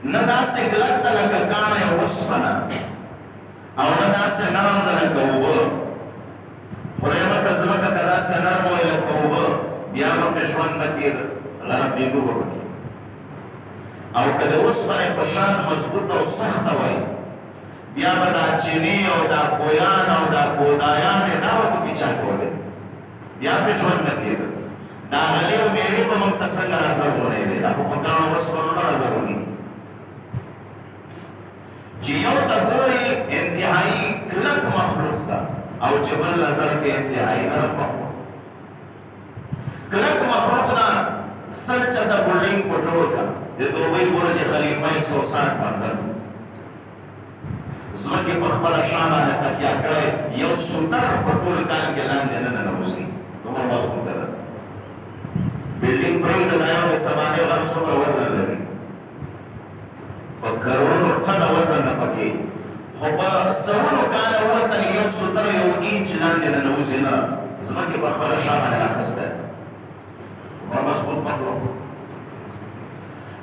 نه داسې کلک ده لکه کاڼی اوسپنه او نه داسې نرم ده لکه اوبه. خدای مکه ځمکه که داسې نرم وای لکه اوبه بیا به پرې ژوند نه کېده، غرقېدو به پکې. او که د اوسپنې په شان مضبوطه او سخته وای بیا به دا چینې او دا کویان او دا کودایانې دا به پکې چا کولې، بیا پرې ژوند نه کېده. دا غلې او میرې به موږ ته څنګه رازرغونې وې، دا خو په کاڼو اوسپنو نه رازرغونې. چې یو ته ګورې انتهایي کلک مخلوق ده او چې بل نظر کې انتهایي نرم مخلوق. کلک مخلوق نه سل چته بلډینګ په جوړ کړه، د دوبۍ برج خلیفه 160 منزل ځمکې په خپله شا باندې تکیه کړی، یو سوتر په ټول کال کې لاندې نه ننوځي، دومره مضبوطه ده. بلډینګ پرېږده دا یو د سبانې غر څومره وزن لري، په کروڑو ټنه وزن نه پکې، خو په سلونو کاله ووتل یو سوتر یو انچ لاندې ننوځي نه، ځمکې په خپله شا باندې راخیستی، دومره مضبوط مخلوق.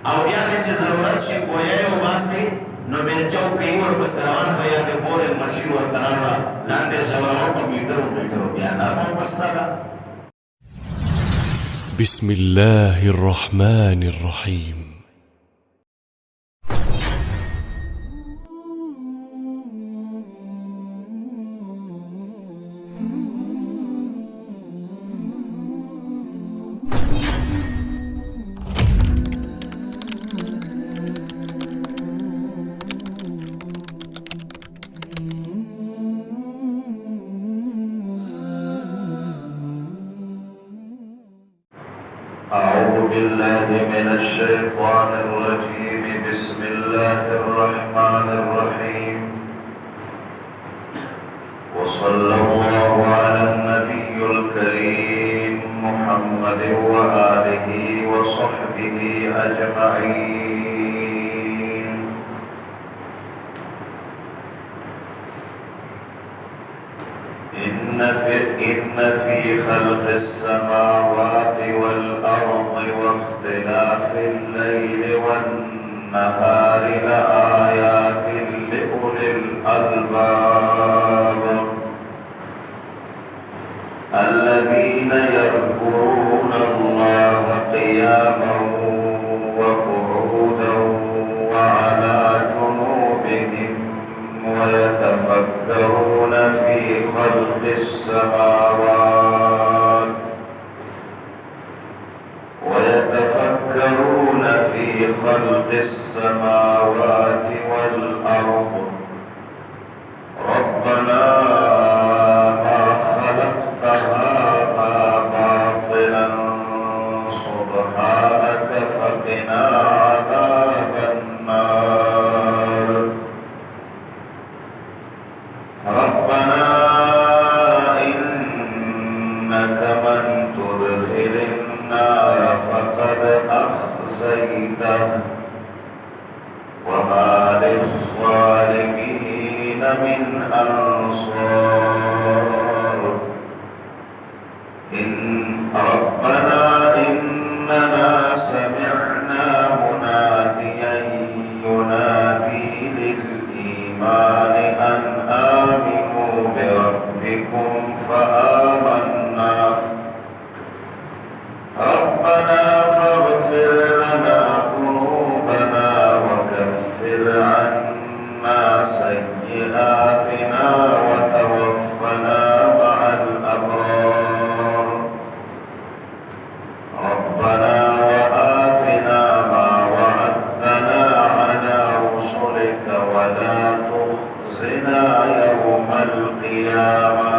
او بیا دې چې ضرورت شي کویه یې وباسي نو بیلچه وکړي ورپسې روان به یا د بورې مشین ورته راوړه لاندې ژوروه په میټرو بیا نرمه پسته ده. بسم الله الرحمن الرحيم. أعوذ بالله من الشيطان الرجيم. بسم الله الرحمن الرحيم. وصلى الله على النبي الكريم محمد وآله وصحبه أجمعين. إن في خلق السماوات والأرض واختلاف الليل والنهار لآيات لأولي الألباب الذين يذكرون الله قياما وقعودا وعلى جنوبهم ويتفكرون في خلق السماوات والأرض ربنا ما خلقت هذا باطلا سبحانك فقنا عذاب النار. ربنا إنك من تدخل النار فقد أخزيته وما للظالمين من أنصار. ربنا إننا سمعنا مناديا ينادي للإيمان أن آمنوا بربكم فآمنا. ربنا فاغفر لنا ذنوبنا وكفر عنا سيئاتنا وتوفنا مع الأبرار. ربنا وآتنا ما وعدتنا على رسلك ولا تخزنا يوم القيامة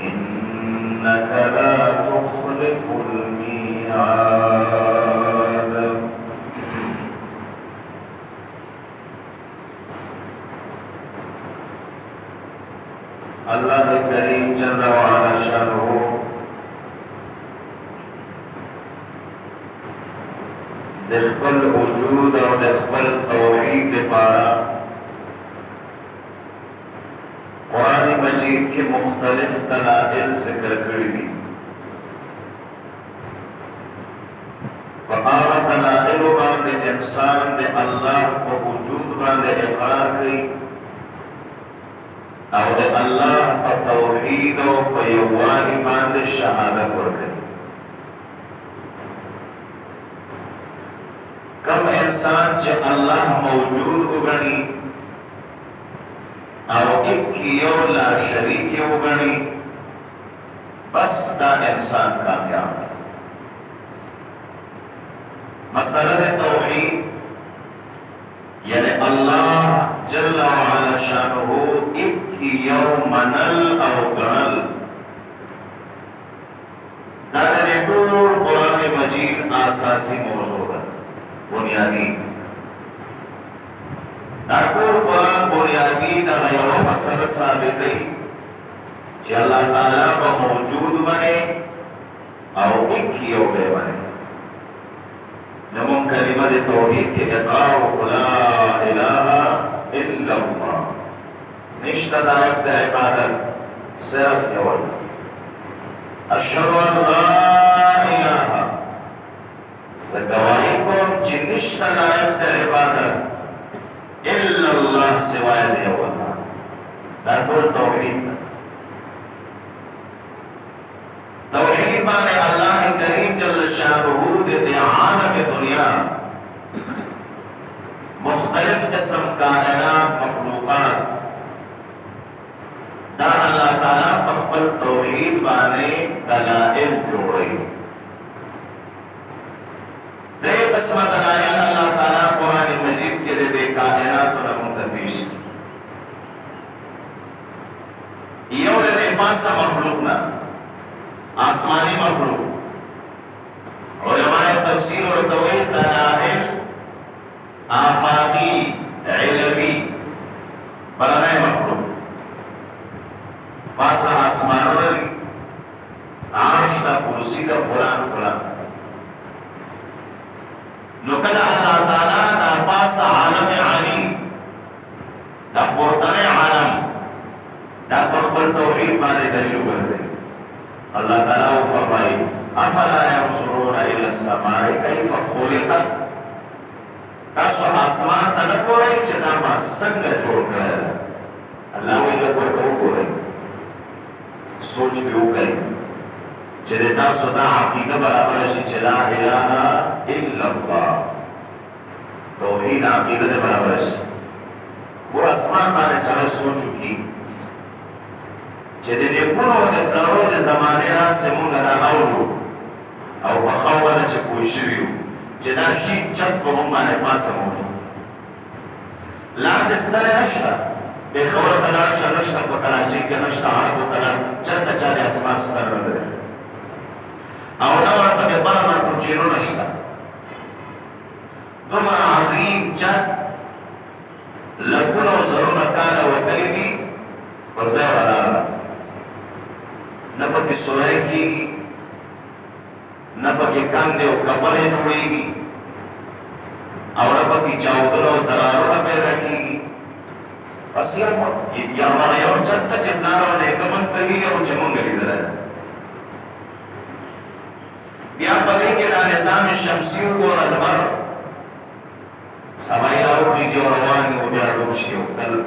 إنك لا تخلف الميعاد. الله کریم جل وعلا شانه د خپل وجود او د خپل توحید لپاره قرآن مجید کې مختلف دلائل ذکر کړي دي. په هغه دلائل باندې انسان دے اللہ کو وجود باندے اقرار کری او دے اللہ کو توحید و پیوانی باندے شہادت ورکری. کم انسان چے اللہ موجود اگنی او اکیو لا شریک اگنی بس دا انسان کامیاب ہے. مسئلہ توحید یعنی اللہ جل وعلا شانہ اکیو منل او گنل دارے طول قرآن مجید آساسی موضوع ہے بنیادی دارکور قرآن بنیادی دا غیو مسئلہ ثابتی کہ اللہ تعالیٰ با موجود بنے او اکیو بے بنے. نمون کلمہ توحید کے اقرار لا الہ الا اللہ نشتہ لائق دا عبادت صرف یو اللہ. اشہد ان لا الہ سگوائی کون چی نشتہ لائق دا عبادت الا اللہ سوائے دا یو اللہ. دا کل توحید توحید مانے اللہ کریم جل شانہ دے عالم دنیا مختلف قسم کائنات مخلوقات دا اللہ تعالیٰ بخبل توحید بانے دلائل جوڑی. دے قسم دلائل اللہ تعالیٰ قرآن مجید کے دے کائنات و منتبیش یو دے پاسا مخلوقنا آسمانی مخلوق. علماء تفسیر اور توحید دلائل آفاقی علمی بلائے مخلوق پاسا آسمان لری عرش دا کرسی دا فلان فلان نکل اللہ تعالیٰ دا پاسا عالم علی دا پورتن عالم دا بخبر توحید مانے دلیل گزرے. اللہ تعالیٰ وہ فرمائی افلا ينظرون الى السماء كيف خلقت. تاسو آسمان ته نه ګورئ چې دا ما څنګه جوړ کړی. الله وایي دا ورته وګورئ سوچ پې وکړئ چې د تاسو دا عقیده برابره شي چې لا اله الا الله توحید عقیده دې برابره شي. ګور اسمان باندې سره سوچ وکړي چې د نیکونو د پلارو د زمانې راسې مونږ دا اورو او په خاوره چې پوه شوي وو چې دا شي چت په مونږ باندې پاسه موجود لاندې ستنې نشته پېښور ته لاړ شه نشته په کراچۍ کې نشته عربو ته لاړ چېرته چا د اسمان ستن نه لري او نه ورته د بره ټوچېرو نشته. دومره عظیم چت لکونو زرونه کاله وتلي دي په ځای ولاړه نه پکې سوری کېږي نه پکې کندې او کمرې جوړېږي او نه پکې چاودونه او درارونه پیدا کېږي. بس یو هغه یو چت ته چې پلار او نیکمن کوي او چې مونږ لیدلی بیا په دې کې دا نظام شمسي وګوره لمر سبا یې راوخېږي او روان وي او بیا ډوب شي او کله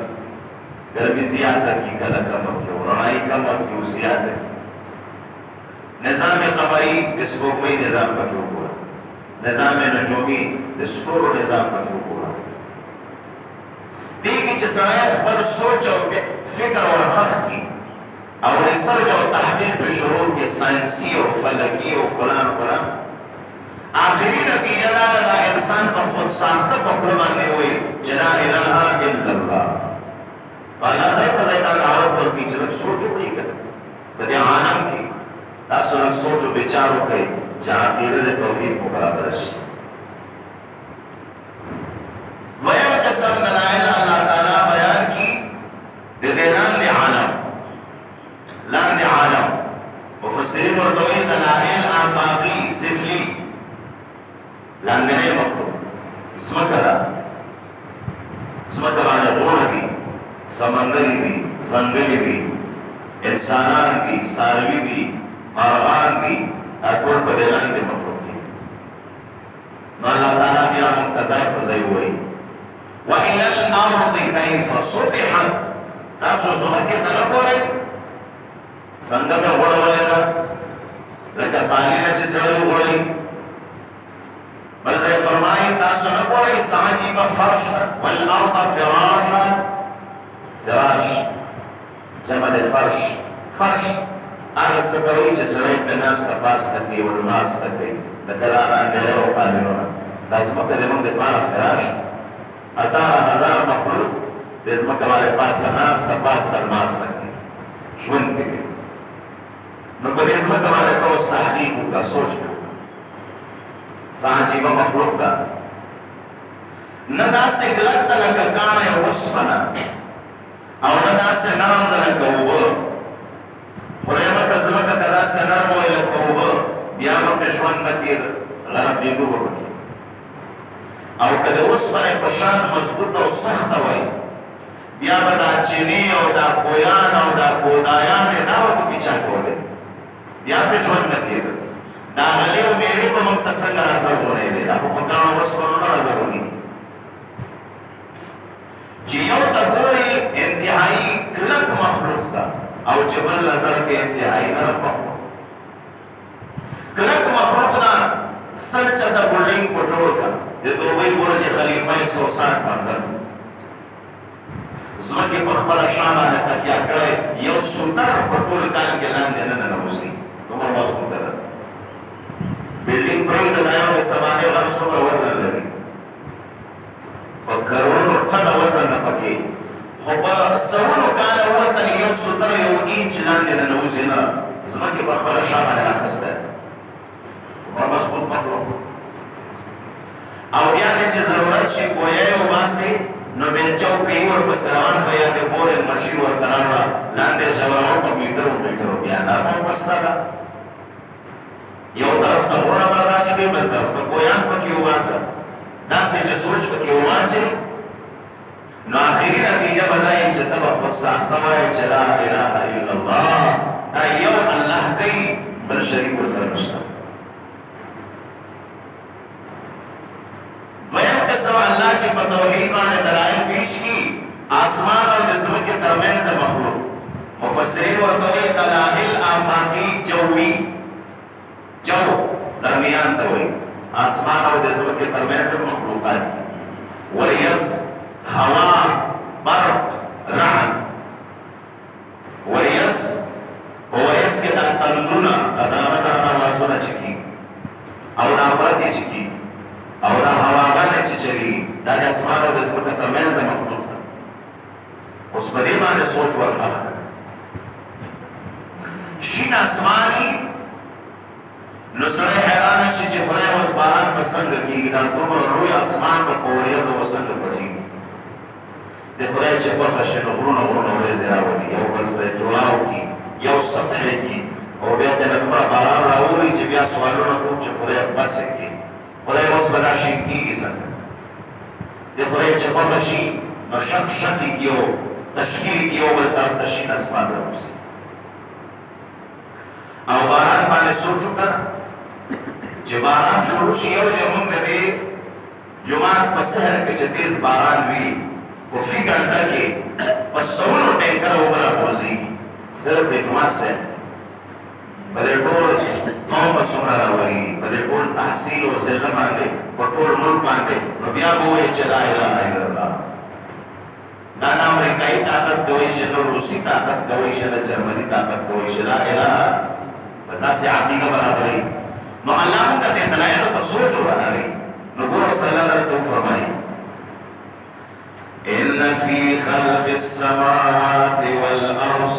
گرمی زیادہ کی کله کمه کی او رڼایي کمه کی او زیاده کی. نظام قمری د سپوږمۍ نظام پکې وګوره نظام نجومي د ستورو نظام پکې وګوره. دې کې چې سړی خپل سوچ او فکر ورخښ کړي او ریسرچ او تحقیق په شروع کې ساینسي او فلکي او فلان فلان آخري نتیجه دا ده انسان په خود ساخته په خوله باندې وایي چې لا اله الا الله. اللہ ځای په ځای دا دعوت ورکړي چې لږ سوچ وکړي که په دې عالم کې تاسو لږ سوچ او وچار وکړئ چې عقیده د توحید مو برابره شي. دویم قسم دلایل الله تعالی بیان کړي د دې لاندې عالم مفسرین ورته وایي دلایل آفاقي سفلي لاندنی مخلوق ځمکه ده ځمکه باندې غرونه دي سمندری دی زنگلی دی انسانان دی ساروی دی مارغان دی اکول پدیلان دی مخلوق دی. نو اللہ تعالیٰ بیا منتظر وإلى الأرض كيف سطحت تاسو زمکه ته نه ګورئ څنګه مې غوړولې ده لکه قالینه چې سړی وغوړوي بل ځای فرمایي تاسو نه ګورئ سعجیب فرشا والأرض فراشا فراش جمع د فرش فرش هغه څه ته وایي چې سړی پرې ناسته پاسته کوي ولماسته کوي لکه دا باندې او قالینونه دا ځمکه د موږ دپاره فراش 18,000 مخلوق د ځمکه باندې پاسه ناسته پاسته الماسته کوي ژوند کوي نو په دې ځمکه باندې ته اوس تحقیق وکړه سوچ وکړه څه عجیبه مخلوق ده نه داسې کلک ده لکه کاڼی اوسپنه او نه داسې نرم ده لکه اوبه خدای مکه ځمکه که داسې نرم وای لکه اوبه بیا به پرې ژوند نه کېده غرقېدو به پکې او که د اوسپنې په شان مضبوطه او سخته وای بیا به دا چینی او دا کویان او دا کودایانې دا به پکې چا کولې بیا پرې ژوند نه کېده دا غلې او میرې به موږ ته څنګه رازرغونې وې دا خو په کاڼو اوسپنو نه رازرغونې چې یو ته ګورې انتهایي کلک مخلوق ده او چې بل نظر کې انتهایي نرم مخلوق کلک مخلوق ده سل چته بلډینګ په ټول کا د دوبۍ برج خلیفه 160 منزل ځمکې په خپله شا باندې تکیه کړی یو سوتر په ټول کال کې لاندې نه ننوځي دومره مضبوطه ده بلډینګ پرېږده دا یو د سبانې غر څومره وزن لري په کرونو ټنه وزن نه پکې خو په سرونو کاله وطن یو سوتر یو انچ لاندې ننوځي نه ځمکې په خپله شا باندې راخیستی دومره مضبوط مخلوق او بیا دې چې ضرورت شي کویه یې وباسي نو بېلچه وکوي ورپسې روان به یا د بورینګ مشین ورته راوړه لاندې ژوروه په میټرو میټرو بیا نرمه بسته ده یو طرف ته غرونه برداشت کوي بل طرف ته کویان پکې وباسه داسې چې سوچ پکې وواچوي نو آخري نتیجه به دا وي چې ته به خود ساخته وایې چې لا اله الا الله دا یو الله کوي بل شریک ورسره نشته دویم قسم الله چې په توحید باندې دلایل پیش کړي آسمان او د ځمکې ترمنځ مخلوق مفسرین ورته وایي دلایل آفاقي جوي جو درمیان ته وایي آسمان او د ځمکې ترمنځ مخلوقات وریځ هوا برق رعد وریځ په وریځ کې دا تندونه درانه آوازونه چې کېږي او دا برقې چې کېږي او دا هواګانې چې چلېږي دا د اسمان او د ځمکې ترمنځ د مخلوق ده اوس په دې باندې سوچ ورکړه شین اسماني نو سړی حیرانه شي چې خدای اوس باران به څنګه کېږي دا دومره لوی اسمان به په وریځو به څنګه پټېږي د خدای چې خوښه شي نو غرونه غرونه ورېځې راولي یو بل ته یې جوړاو کړي یو سطحې کړي او بیا ته دومره باران راولي چې بیا سوالونه کوو چې خدای بس یې کړي خدای اوس به دا شین کېږي څنګه د خدای چې خوښه شي نو شک شکې کړي او تشکیل کړي یو بل طرف ته شین اسمان راوځي او باران باندې سوچ وکړه چې باران شروع شي یو دی مونږ د دې جومات په سحر کې چې تیز باران وي په فی ګنټه کې په سلونو ټینکره اوبه راغورځي صرف د جومات صحر په دې ټول قوم به څومره راولي په دې ټول تحصیل او ذله باندې په ټول ملک باندې نو بیا به وایي چې لا اله الا الله دا نه امریکایي طاقت کوي چې نه روسي طاقت کوي چې نه جرمني طاقت کوي چې لا اله بس داسې عقیده برابري نو الله موږ ته دلایلو ته سوچ ورغلی نو ګوره صلی الله علیه وسلم فرمایي ان فی خلق السماوات والارض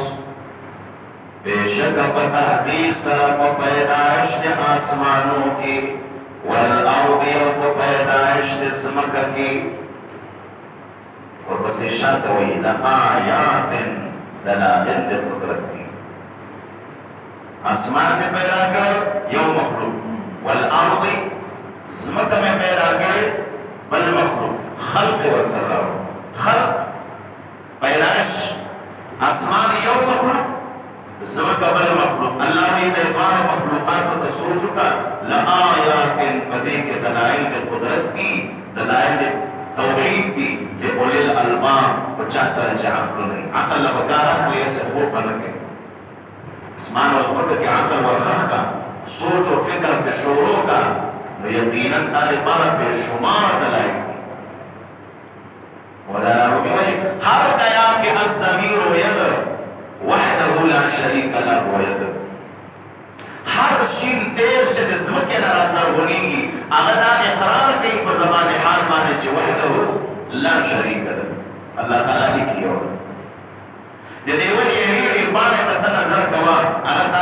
بشک په تحقیق سره په پیدایش د آسمانو کې والارض او په پیدایش د ځمکه کې ورپسې شاته وایي لآیات دلایل د قدرت دي آسمان میں پیدا کر یو مخلوق والارض ځمکه میں پیدا کر بل مخلوق خلق وسره خلق پیدائش آسمان یو مخلوق ځمکه بل مخلوق الله دې د مخلوقات ته سوچ وکړه لآیات بدې کې دلایل د قدرت دي دلایل توحید دي اما بچا سره چې عقل نه عقل له کار اخلي څه هو پنکه اسمان او زمکه کې عقل ورخه کا سوچ او فکر په شروع کا نو یقینا طالبان په شمار دلای ولا ربي هر گیا کہ الضمیر ید وحده لا شریک له ید هر شین تیر چې د زمکه ناراضه ونیږي هغه دا اقرار کوي په زبان حال باندې چې وحده لا شریک له الله تعالی کیو د دې ونی یې باندې ته نظر کوا هغه تا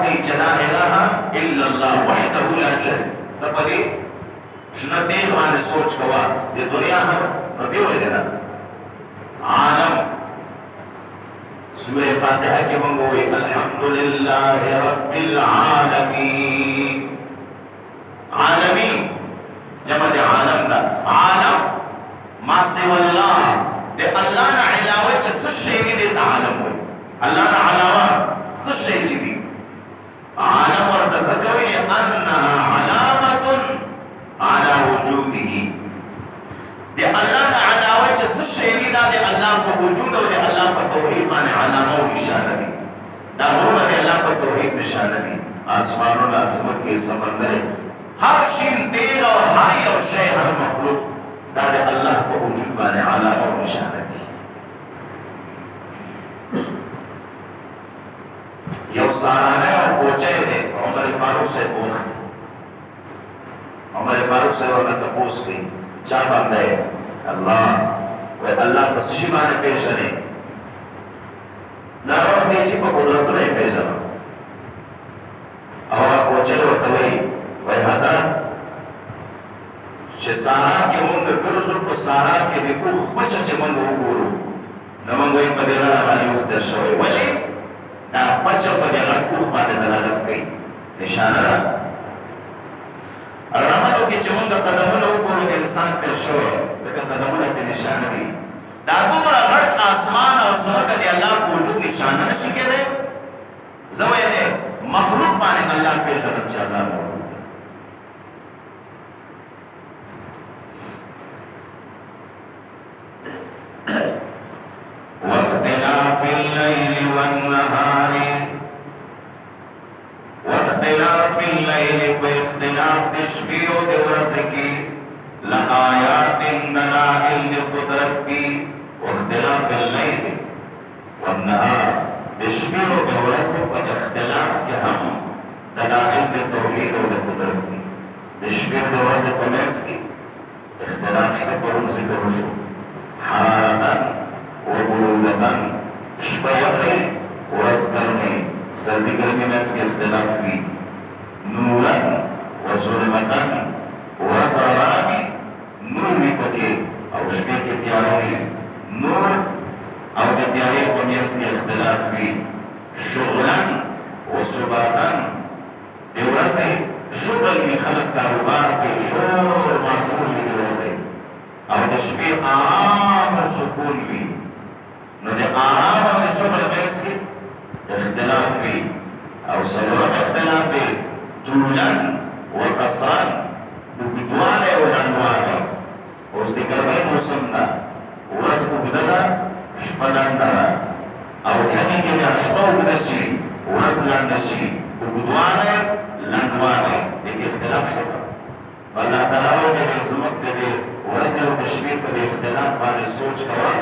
کوي چې لا اله الا الله وحده لا شریک ته پدې شنه دې باندې سوچ کوا د دنیا هر نبی وجنا عالم سورہ فاتحہ کے منگوئے الحمدللہ رب العالمین عالمی جمع دے عالم دا عالم ما سوى الله دے اللہ نا علاوہ چا سشیدی دے عالم ہوئی اللہ نا علاوہ سشیدی عالم ورتذکوی انہا علامت على وجوده دے اللہ نا علاوہ چا سشیدی دا دے اللہ کو وجود و دے اللہ پر توحید مانے علامہ و نشانہ دی دا غرمہ دے اللہ پر توحید نشانہ دی آسمان و عظمت کے سمندر ہر شین دیر اور ہر اور شے ہر مخلوق دا دے اللہ کو وجود مانے علامہ و نشانہ دی یو سارانے اور پوچھے دے عمر فاروق سے پوچھ عمر فاروق سے وقت تپوس گئی چاہ بندے اللہ وہ اللہ پس شیمانے پیش آنے نارو دیجی پا قدرت نہیں پیش آنا اوہ پوچھے روتوئی وہ حضرت چه سارا کے منگ کرسل پا سارا کے دیکھو بچا چه منگ ہو گورو نمانگوئی پا دینا آبانی مختر شوئی ولی دا بچا پا دینا کوخ پانے دلالت گئی نشانہ را رمضو کی چه منگ قدمون ہو گورو دے انسان پر شوئی لیکن قدمون پہ نشانہ دی دا دومرا غرط آسمان اور زمکہ دے اللہ کو وجود نشانہ نشکے دے زوئے دے مخلوق پانے اللہ پیش درد چاہ اللہ موجود ہے واختلاف اللیل والنہار واختلاف اللیل باختلاف تشبیح دے ورسکی لآیات دلائل لقدرت کی واختلاف اللیل والنهار تشبیح دے ورسک و اختلاف کے ہم دلائل توحید و قدرت کی تشبیح دے ورسک و میس کی اختلاف سے قرون سے کرشو حرارتا و برودتا شبہ یخی ورس کرنے سردی کرنے میس کی اختلاف کی نورا و ظلمتا ورس رانی نور بھی پکے اور شبہ کے تیاروں میں نور اور تیارے کو میس کی اختلاف بھی شغلن و صباتن دیورسے شغل میں خلق کاروبار کے شور معصول میں دیورسے اور تشبیح آرام و سکون بھی نو دے آرام اور شغل میس کی اختلاف بھی اور سلوات اختلاف بھی طولن و قصرن بکتوانے و لنوانے اس دی گرمی موسم دا ورس بکتدا شپلندرا او شنی کے لئے اشپا اگدشی ورس لندشی بکتوانے لنوانے ایک اختلاف شکا اللہ تعالیٰ نے عظمت دے ورس و تشبیح دے اختلاف بانے سوچ کوا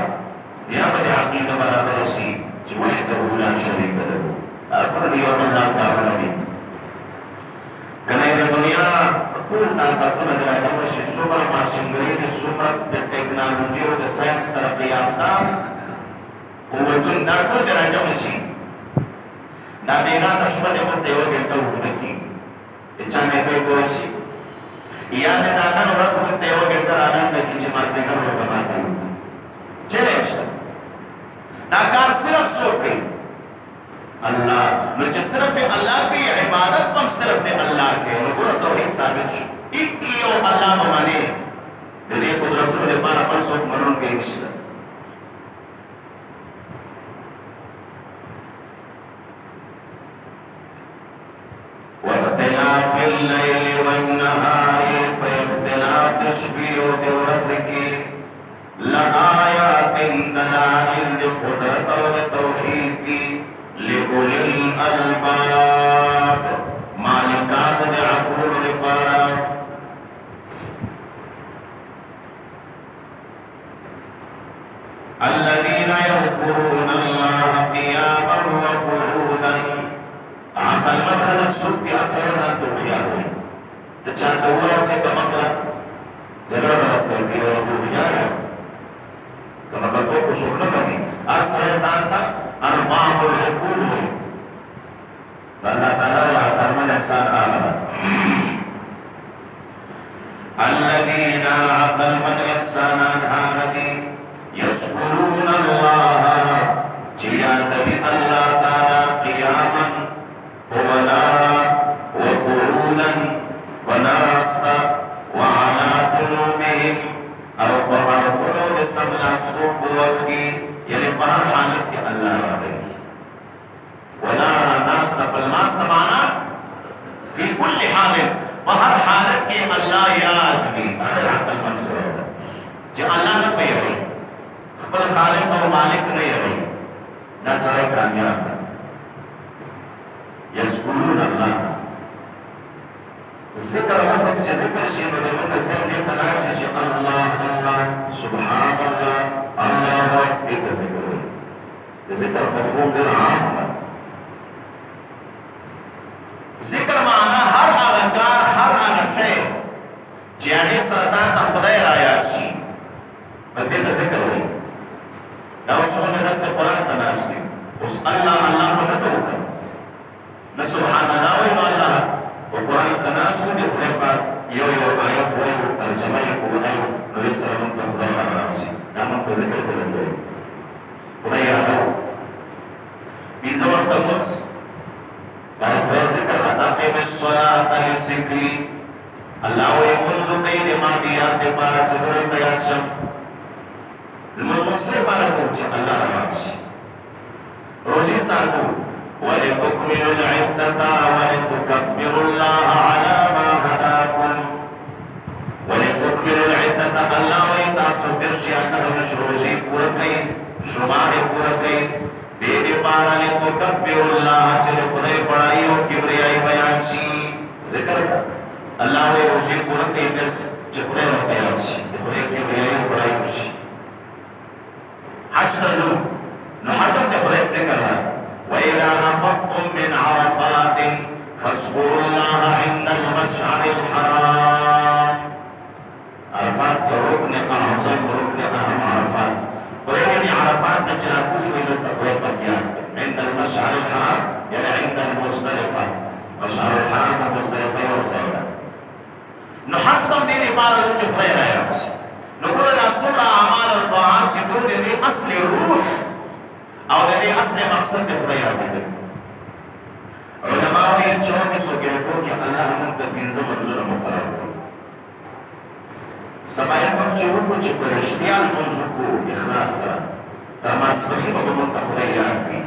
یا بدے عقیدہ برابر اسی چی وحدہ لا شریک دے آخر دیوان اللہ تعالیٰ نے کنے دنیا ټول طاقتونه د راغلی شي څومره ماشینګري دي څومره د ټکنالوژي او د ساینس ترقي یافته قوتونه دا ټول د راغلی شي دا بیګانه شپه د موږ ته یوه ګنټه اوږده کېږي د چا نیټه پوه شي یا د دا نن ورځ موږ ته یوه ګنټه راننده کړي چې مازدیګر روژه ماته وکړي چلی شته دا کار صرف څوک کوي اللہ نو چه صرف اللہ کی عبادت پم صرف دے اللہ کے نو گوڑا توحید ثابت شو ایک کیو اللہ ممانے دے قدرتوں دے پارا پر سوک منون کے اکشتا واختلاف اللیل والنہار پہ اختلاف تشبیح الذين يذكرون الله قياما وقعودا عقل من خلق سوق بیا سره ځان ته خیال وي ته چا ته وایو چې کومه کړه جګړه راستل کې او خیال کومه په کو شو نه باندې اسره ځان ته ارباب العقول وي الله تعالی عقل من انسان آمن الذين عقل من انسان آمن يذكرون الله جياد بالله تعالى قياما ولا وقعودا وناسا وعلى جنوبهم او بغر قلوب السبع سوق وفقي يعني بهر حالت کے اللہ رابطی ولا ناسا بالماسا معنا في كل حال بهر حالت کے اللہ یاد بھی اگر عقل منصور ہوگا جو اللہ نہ پہ رہی خبر خالق اور مالک نہیں رہی نہ سارے کامیاب يذكرون الله ذكر لفظ ذكر شيء من المنزل دي تلاش شيء الله الله سبحان الله الله اكبر ذكر مفهوم غير عام ذکر معنا هر هغه کار هر هغه شی چې هغه سره تا خدای را یاد شي بس دې ته ذکر وایي دا اوس موږ د قرآن ته ناشته اوس الله الله موږ ته وکړه نو سبحان الله و الله او قرآن ته ناشته دې خدای پاک یو یو آیت وایي ترجمه یې کوي نو دې سره موږ ته خدای را راشي دا موږ په ذکر کې لګوي خدای یادو پنځه وخت موږ ذکر اقیم الصلاة لذکری اللہ وی منذ قید مادیات پارا چزر تیاشم المنصر پارا پوچھا اللہ رواش روزی ساتو وَلِتُكْمِلُ الْعِدَّةَ وَلِتُكَبِّرُ اللَّهَ عَلَى مَا هَدَاكُمْ وَلِتُكْمِلُ الْعِدَّةَ اللہ وی تاسو درشی اکرمش روزی پورا کئی شمار پورا کئی دے پارا لِتُكَبِّرُ اللَّهَ چلے خدای بڑائی و کبریائی بیان شی ذکر اللہ وی روزی پورا کئی درس چلے خدای رو بیان شی خدای کبریائی و بڑائی شی حج تزو نو حجم دے خدای سے کرنا وَإِذَا نَفَضْتُم مِّنْ عَرَفَاتٍ فَاذْكُرُوا اللَّهَ عِندَ الْمَشْعَرِ الْحَرَامِ عرفات کا رکن اعظم رکن اہم عرفات ولكن عرفات تجاكوش إلى التقوية بكيان عند المشعر الحرام يعني عند المزدلفة مشعر الحرام المزدلفة وزيادة نحصل دي لبعض الوجه غير ياس نقول لنا سورة أعمال الطاعات يقول دي أصل الروح أو دي أصل مقصد الخيار علماء يجون بسوكيكو كي الله منتب من زمن ظلم مقرر سبای مرچو کو چې پرشتيان منځو کو اخلاص سره تر ماسپخي به موږ ته خدای یاد کړي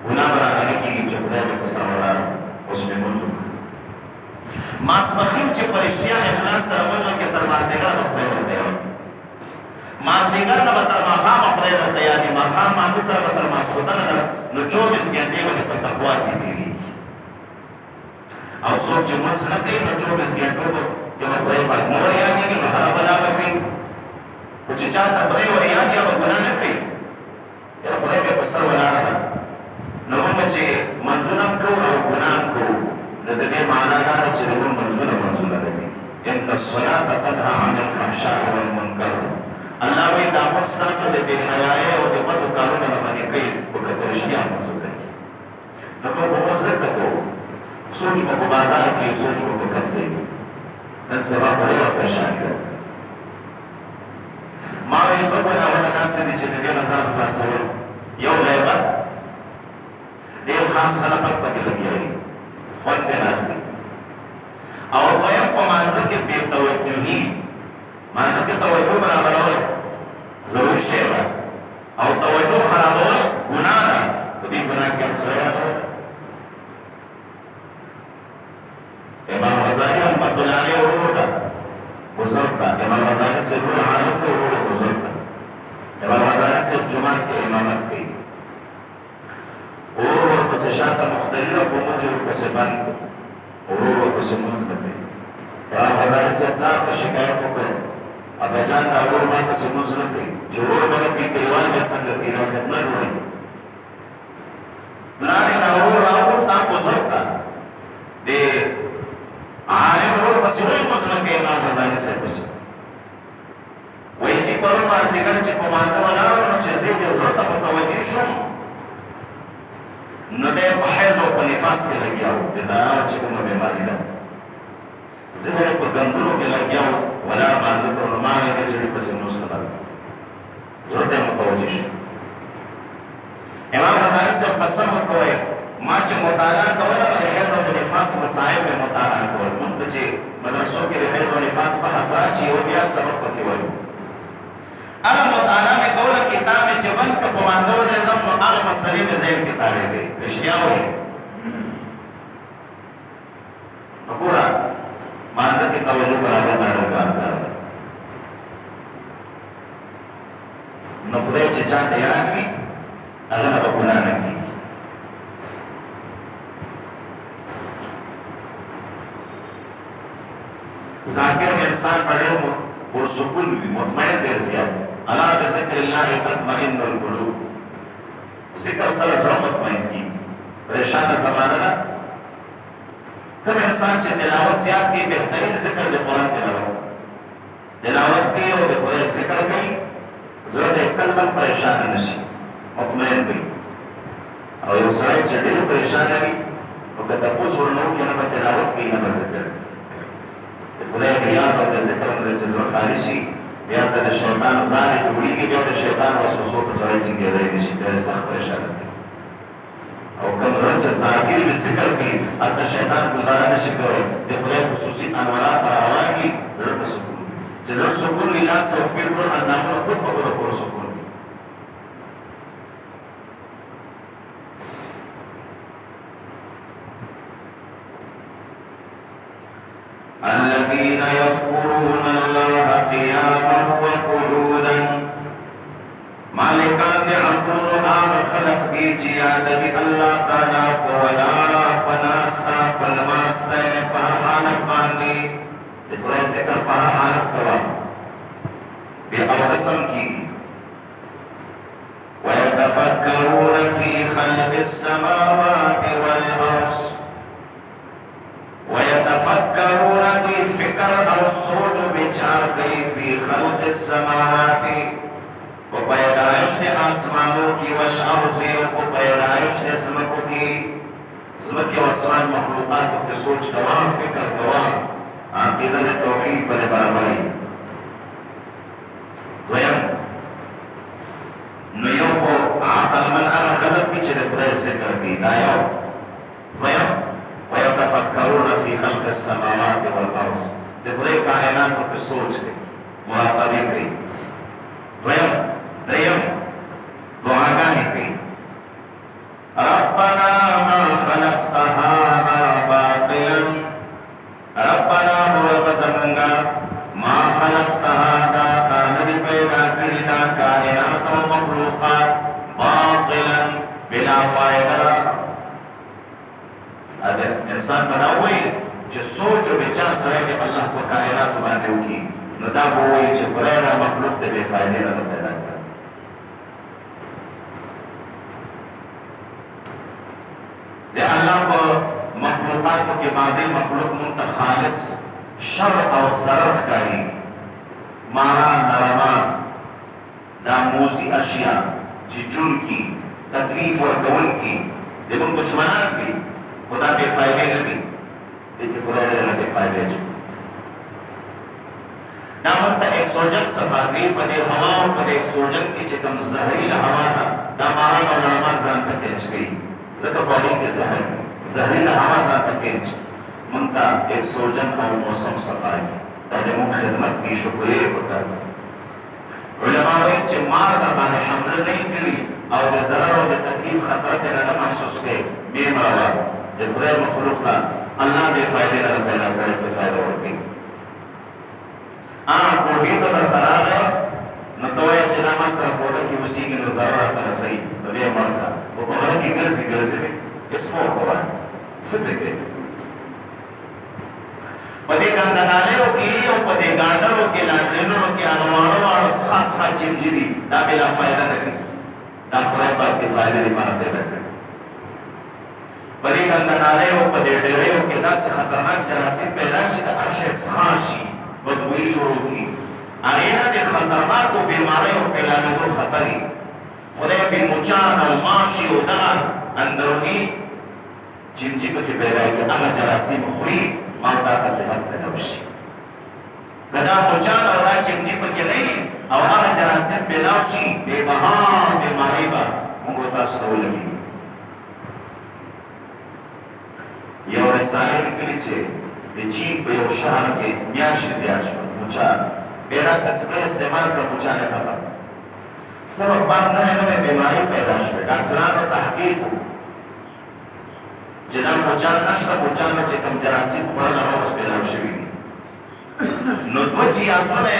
ګناه برابر کیږي چې خدای به سره اوس به منځو ماسپخي چې پرشتيان اخلاص سره منځو کې تر ماسګر به خدای ورته یاد ماسګر نه تر ماخام خدای ورته یاد ماخام ماته سره تر ماسوتنه نو 24 غنټې به په تقوا کې دي او څوک چې موږ نه کوي نو 24 غنټې جب خدای پاک نور یادی کی بہرا بلا بکری کچھ چاہتا خدای ور یادی اب گناہ نہ کئی یا خدای پہ قصر ولا رہا نمون بچے منزونم کو اور گناہ کو ندبی معنی دارا چھے نمون منزونہ لگی ان الصلاة تنہا عن الفحشاء والمنکر اللہ وی دامت ساسو دے بے حیائے اور دے بدو کارون نمانی کئی بکترشیاں منزون لگی نمون کو مزر تکو سوچ کو بازار کی سوچ کو قبضے کی نن سبا بڑے اور پریشان کر ماوی خبر اونا ناسی دی چی دی نظام پاسول یو غیبت دیر خاص خلقت پاکی لگی آئی خون پہ ناکلی او قیم کو مانزا کے بے توجہی مانزا کے توجہ برابر ہوئے ضرور شیرہ او توجہ خراب ہوئے گناہ نا تو دی گناہ کیا سویا ہوئے امام غزالی رحمت اللہ علیہ ورودہ بزرگ تھا امام غزالی سے روح عالم کو ورودہ بزرگ تھا امام غزالی سے جمعہ کے امامت کی اور پس شاعت مختلف کو مجھے کسے بند اور کسے مزد کی امام غزالی سے اطلاع کو شکایت کو کرو ابا جان دا ورور ما پسې موږ نه کوي چې ورور به کوي کلیوال به څنګه کوي دا فتنه جوړوي پلار یې دا ورور راوړ دا بزرګ ته د عالم ورور پسې ولې موږ نه کوي امام غزالي صاحب پسې وایي چې پرون مازدیګر چې په مانځه ولاړ نو چې زه دې زړه ته متوجه شوم نو دی په حیض او په نفاس کې لګیا و د زنانو چې کومه بیماري ده زه به په ګندلو کې لګیا و ولاړ مانځه ته نو ما مې دې سړي پسې لمونځ کړی زړه ته یې متوجه شو امام غزالي صاحب قسم وکړی ما چې مطالعه کوله به د حیض او د نفاس مسایل مې مطالعه کول موږ ته چې مدرسو کې د حیض او نفاس په حساس شي یو بیا سبق پکې وایو هغه مطالعه مې کوله کتاب مې چې بند که په مانځه ودرېدم نو هغه مسلې مې ذهن کې تاړېدې رښتیا وایي نو ګوره مانځه کې توجه برابر دا ډېر ګران کار دی نو خدای چې چا ته یاد کړي هغه نه به ګناه نه کېږي ذاکر انسان په ډېر پرسکون وي مطمئن ډېر زیات الا بذکر الله تطمئن القلوب ذکر سره زړه مطمئن کېږي پریشانه زمانه ده کوم انسان چې تلاوت زیات کوي بهترین ذکر د قرآن تلاوت تلاوت کوي او د خدای ذکر کوي زړه د کله پریشانه نشي مطمئن وي او یو سړی چې ډېر پریشانه وي نو که تپوس ورنه وکړي نه به تلاوت کوي نه به ذکر خدای د یاد او د ذکر نه چې زړه خالي شي بیا ته د شیطان ځانې جوړېږي بیا د شیطان وسوسو په سړی ټینګېدی نه شي بیا یې سخت پریشانه کوي او کوم زړه چې ذاکر وي ذکر کوي هلته شیطان ګزاره نه شي کولی د خدای خصوصي انوارات راروان وي زړه په سکون وي چې زړه سکون وي لاس او پښې ټول اندامونه خود په خپله پورې سکون وي الذين يذكرون الله قياما وقعودا مالکان دې عقلونو هغه خلق دي چې یادوي الله تعالی په ولاړه په ناسته په لماسته یعنې په هر حالت باندې د خدای ذکر په هر حالت کوه بې اودسم کېږي ويتفکرون في خلق السماوات والارض ويتفکرون دوی فکر او سوچ و بچار کوي فی خلق السماوات په پیدایش د آسمانو کې والارض او په پیدایش د ځمکو کې ځمکې او آسمان مخلوقاتو کې سوچ کوه فکر کوه عقیده د توحید باندې برابروي دویم نو یو خو عقلمن هغه خلک دي چې د خدای ذکر کوي دا یو دویم ويتفکرون فی خلق السماوات والارض د خدای کائناتو کې سوچ کوي مراقبه کوي دریم دعاګانې کوي ربنا ما خلقت هذا باطلا ربنا رب زمونږه ما خلقت هذا تا نه دې پیدا کړي دا کائنات او مخلوقات باطلا بلا فایده انسان بنا وایي چې سوچ او بچار سره د الله په کائناتو باندې وکړي نو دا به وایي چې خدای دا مخلوق ته بې فایدې نه ده پیدا کړی د الله په مخلوقاتو کې بعضې مخلوق مونږ ته خالص شر او ضرر ښکارېږي ماران نرمان دا موزي اشیاء چې جوړکي تکلیف ورکوونکي د مونږ دشمنان دي خو دا بې فایدې نه دي دې کې خدای نه بې فایدې شي دا موږ ته اکسوجن صفا کوي په دې هوا او په دې اکسوجن کې چې کوم زهریله هوا ده دا ماران او نرمان ځان ته کېچ کوي ځکه په هغې کې زهریله هوا ځان ته کېچ موږ ته اکسوجن او موسم صفا کوي دا د موږ خدمت کې شکرې پکار ده علما وایي چې مار در باندې حمله نه کوي او د ضرر او د تکلیف خطر ته نه محسوس کوي بې مراوه د خدای مخلوق ته الله بې فایدې نه پیدا کړی څه فایده ورکوي کوټې ته درته راغی نو ته وایه چې دا ما سره کوټه کې اوسېږي نو ضرر راته رسوي نو بیا یې مړ کړه خو په غره کې ګرځي ګرځوي اسفور کوه څه پرې کوي په دې ګندنالیو کې او په دې ګاډرو کې لانډینونو کې چنجری دا بلا فائدہ نکی دا خدای پاک کی فائدہ دی پاک دے لکھر بلی گندنالے ہو پدے ڈیرے ہو کہ دا سے خطرناک جراثیم پیدا شی دا عرش سخاشی بدبوئی شروع کی آئینہ دے خطرناک و بیمارے ہو پیلانے دو خطری خدای بی مچان و ماشی و دار اندرونی چنجی کو کی پیدا ہے کہ اگا جراثیم خوری موتا کا صحت پیدا ہوشی گدا مچان اور دا چنجی کو کی نہیں اور اگا جراثیم پیدا ہوشی بے بہا بیماری با مونگو تاثرو لگی یہ رسالے نکلی چھے کہ چین پہ یو شہر کے میاشی زیاد شو مچان میرا سسپر استعمال کا مچانے خبر سب اخبار نمے بیماری پیدا شو ڈاکٹران و تحقیق ہو جدا مچان نشتا مچان چه کم جراثیم خورل روز پیدا شوی نو دو چیزوں نے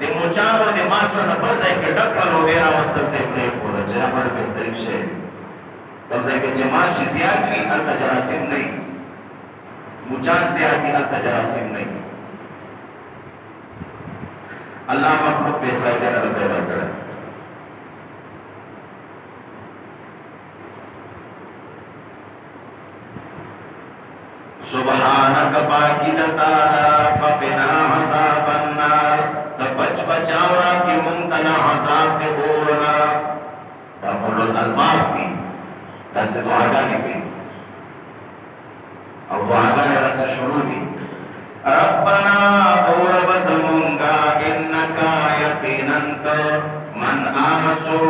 دی مچان و دی ماشو نبرز ہے کہ ڈکل و بیرا وستر تے پریک ہو رہا جدا بڑھ بہترین شے کم سے کہ جماشی زیاد کی التا جراثیم نہیں مچان زیاد کی التا جراثیم نہیں اللہ مخلوق بے فائدہ نہ پیدا کرے سبحانک پاکی دتانا فقنا عذاب النار تبچ بچاورا کی منتنا عذاب دے بورنا تقول الالباب بھی دست دعاگانی بھی اور دعاگانی دست شروع دی ربنا اور بزمونگا انکا یقیننت من آمسو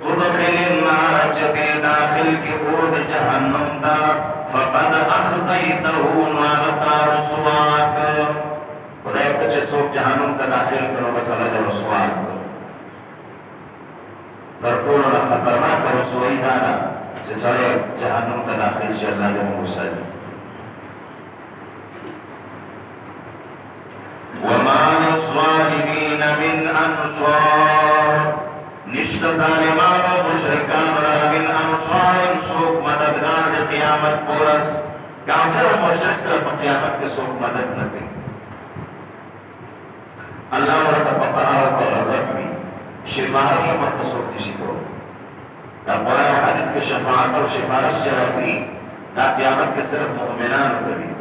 تدخل النار چتے داخل کی قرد جہنم تا فقد اخزیته نوابتا رسواک خدای کچھ سوک جہنم تا داخل کرو بس اللہ رسواک برکول اللہ خطرناک رسوائی دانا جس وقت جہنم تا داخل شی اللہ جب مرسل وما للظالمین من انصار نشت ظالمان و مشرکان را من انصار سوک مددگار دے قیامت پورس کافر و مشرک صرف قیامت کے سوک مدد نکی اللہ ورطا بقرہ و غضب بھی شفارش و متصوب کشی کو دا قرآن و حدیث کے شفاعت اور شفارش جراسی دا قیامت کے صرف مؤمنان کبھی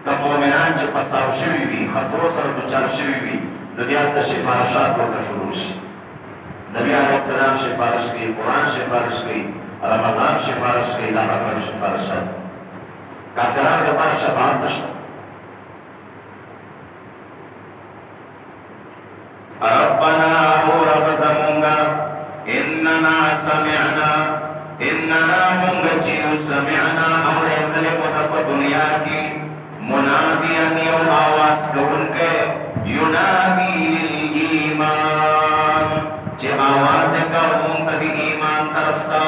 کم مؤمنان چے پساو شوی بھی خطرو سر دچار شوی بھی دنیات تا شفارشات کو شروع شی نبی علیہ السلام شفارش کی قرآن شفارش کی رمضان شفارش کی دا اکبر شفارش ہے کافران کے پاس شفاعت نشتا ربنا او رب زمونگا اننا مونگا چیو سمعنا اور ادل مدب دنیا کی منادیا نیو آواز کون کے ینادی للایمان چه آواز کا منتدی ایمان طرف تا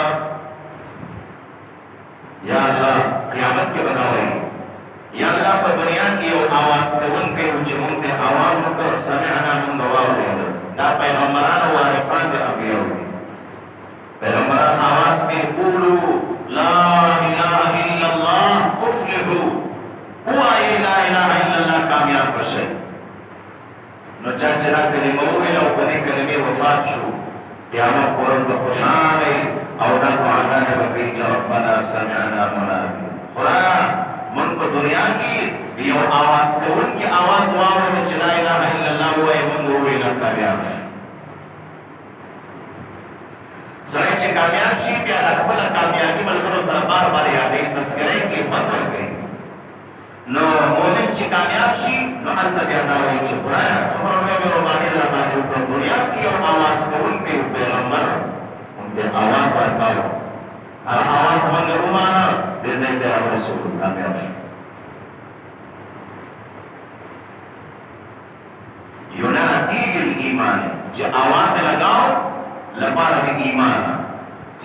یا اللہ قیامت کے بتاوئی یا اللہ پر دنیا کی آواز کا ان کے اچھے منتے آواز کر سمعنا من دواو دیدر دا پیغمبران و وارثان دے ابیو پیغمبران آواز کے قولو لا الہ الا اللہ تفلحو ہوا لا الہ الا اللہ کامیاب بشے نو چاچے لا کلمہ ہوئے لو کنے کلمہ وفات شو قیامت قرآن بخوشان ہے او دا دعاگانے بکی جو ربنا سمعنا منادی قرآن من کو دنیا کی یہ آواز کے ان کی آواز واؤں میں چلا الہ الا اللہ ہوئے من ہوئے لا کامیاب شو سرائے چھے کامیاب شی پیا لخبلا کامیابی ملکرو سر بار بار یادیں تذکریں کی مت کر گئی نو مومن چی کامیاب شی نو انتا دیادا ہوئی چی قرآن سمرو میں رومانی در آبادی اوپر دنیا کی اور آواز کے ان کے پیغمبر ان کے آواز آتا ہو اور آواز منگ رومانا دیزے تیرا رسول کامیاب شی ینادی بالایمان جی آواز لگاؤ لپارا بھی ایمان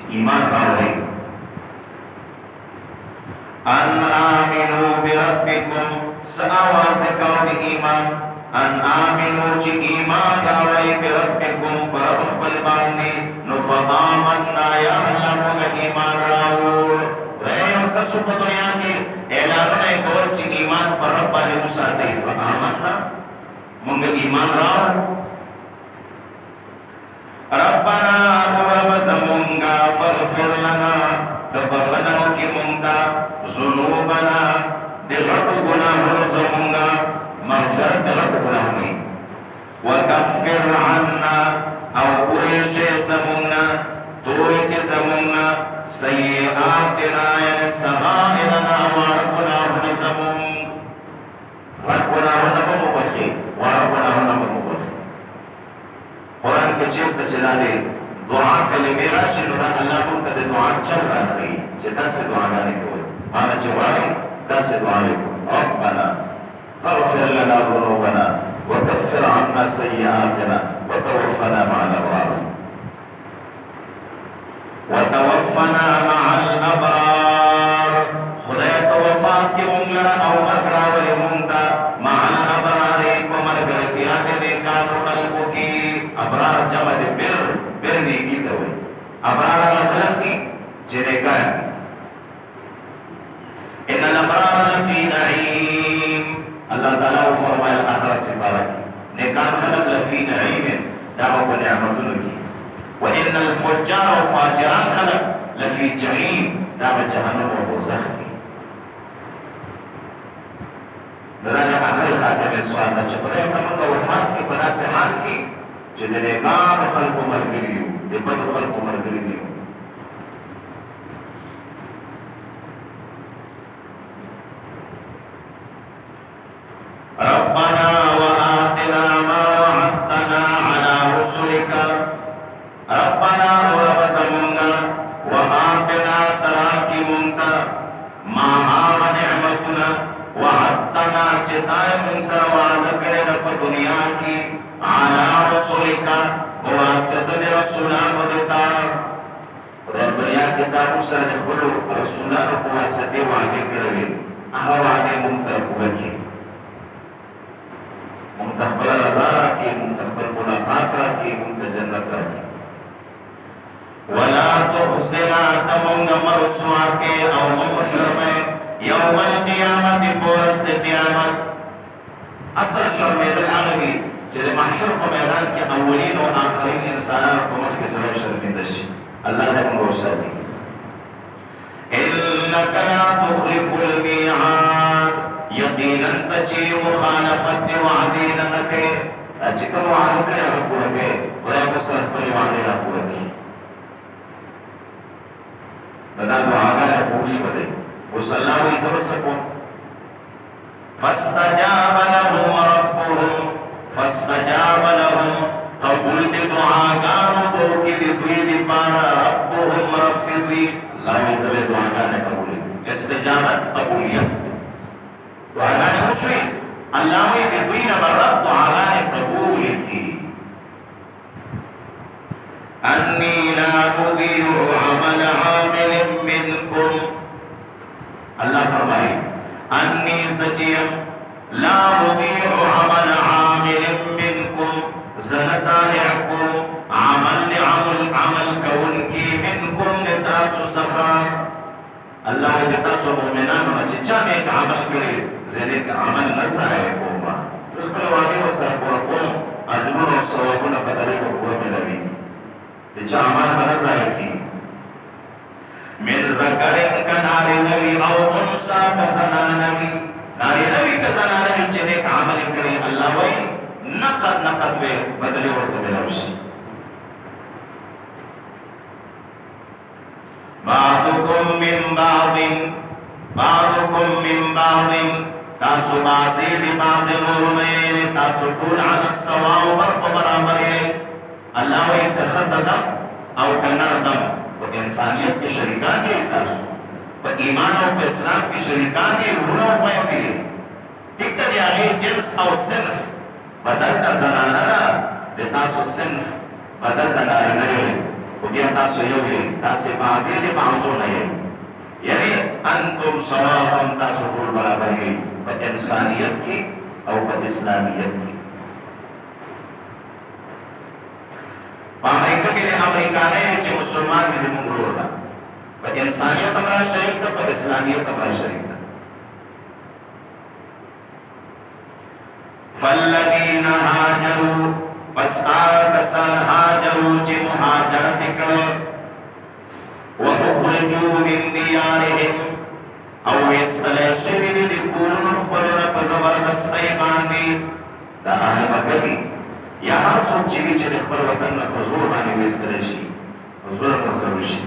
ایمان راو ہے ان آمنو بربکم سآواز قوم ایمان ان آمنو چی ایمان راوی بربکم برب اخبر باندی نفقامنا یا اللہ مگا ایمان راو رہے کسو پا دنیا کے اعلانوں نے کور چی ایمان پر رب باندی مساتے فقامنا مگا ایمان راو لنا ذنوبنا دغت گناهونو زمونگا مغفرت دغت گناهونی وکفر عنا او قریش زمونگا تویت زمونگا سیئاتنا یعنی صغائرنا وارکنا هن زمونگ رکنا هن مبخی وارکنا هن مبخی قرآن کے چیب تچلانے دعا کلمه راشي نو دا الله مونږ ته د دعا چل راځي چې تاسو دعاګانې کوئ مانا چې وایي تاسو دعا وکړئ ربنا اغفر لنا ذنوبنا وكفر عنا سيئاتنا وتوفنا مع الابرار وتوفنا مع الابرار خدای توفات کې مونږ لره او مرګ راولې مونږ ته مع الابرار په مرګرتیا د نیکانو خلقو کې ابرار جمع د بر نیکی ته وایي ابرار هغه خلق دي چې نیکان ان الابرار لفی نعیم الله تعالی فرمایي اخر سپاره نیکان خلق لفی نعیم دا په نعمتونو کې وان الفجار وفاجران خلق لفی جحیم دا په جهنم او دوزخ کې دا نه اخر خاتمه سوال ده چې خدای ته موږ وفات کې په داسې حال کې چې د نیکانو خلقو ملګري یو د بدو خلقو ملګري نه یو ربنا وآتنا ما وعدتنا على رسلك ربنا ورب زمونگا وآتنا تراکی مونتا ما آم نعمتنا وعدتنا چتائے منسر وعد کرنے پر دنیا کی على رسولك واسطة رسولان ودتا دنیا کتابو سره خپل رسولانو په واسطه وعده کړی هغه وعده مونږ سره پوره کړي مونږ ته خپل رضا راکړي مونږ ته خپل ملاقات راکړي مونږ ته جنت راکړي ولا تخزنا تمونږ مرسوا کې او مونږ شرمه یوم القیامت پورست قیامت اصل شرمېدل هغه وي چې د محشر په میدان کې اولین او آخرین انسانانو په مخ کې سره شرمنده شي الله دې موږ وساتي انك لا تخلف الميعاد یقینا تجي مخالفت وعدين نکې چې کوم وعده کوي هغه پوره کوي خدای مو سره خپل وعده را پوره کوي دا دعاګانې وشولې وصلوا يسبسكم فاستجاب لهم ربهم فاستجاب لهم قبول دی دعاگانو دوکی دی دوی دی پارا ربهم رب دوی اللہ ویزب دعاگانے قبولی استجابت قبولیت دعاگانے خوشوی اللہ وی دی دوی نبر رب دعاگانے قبولی کی انی لا نضیع عمل عامل منکم اللہ فرمائے انی سچیم لا نضيع عمل عامل منكم زنزائعكم عمل كون کی منكم نتاسو صفا اللہ نتاسو مؤمنان مچچانے ایک عمل کرے زنیت عمل نزائعكم تخبر وعدی وسرقوركم اجمر وصوابون قدرك وقوة ملوی تچا عمل بنزائعكم من ذکرین کناری نوی او انسا کزنانوی ناری نوی کزنانوی چنے کا عمل کرے اللہ وی نقد بے بدلی ورکو بلوشی بعضکم من بعض تاسو بازی دی بازی نورمین تاسو کول عن السواء برق برابرین اللہ وی کخزدم او کنردم و انسانیت کی شریکان ہے تاسو و ایمان و اسلام کی شریکان ہے روح میں بھی ٹھیک تا دی آگئی جنس او صنف بدل تا زنانانا دی تاسو صنف بدل تا ناری نئے و بیا تاسو یوگی تاسی بازی دی بازو نئے یعنی انتم سواهم تاسو طول برابر ہے و انسانیت کی او و اسلامیت کی امریکہ کے امریکانے چے مسلمان میں دی منگلور دا و انسانیت امرا شریک دا و اسلامیت امرا شریک دا فالذین هاجروا پس آکسان هاجروا چے مهاجرت کرو و اخرجوا من دیارهم او ویستلی شوی دی دی کورنو خپلونه په زبردستی باندې دا اهل مکه دي یا هر څوک چې وي چې د خپل وطن نه په زور باندې ویستلی شي په زور ورسره شي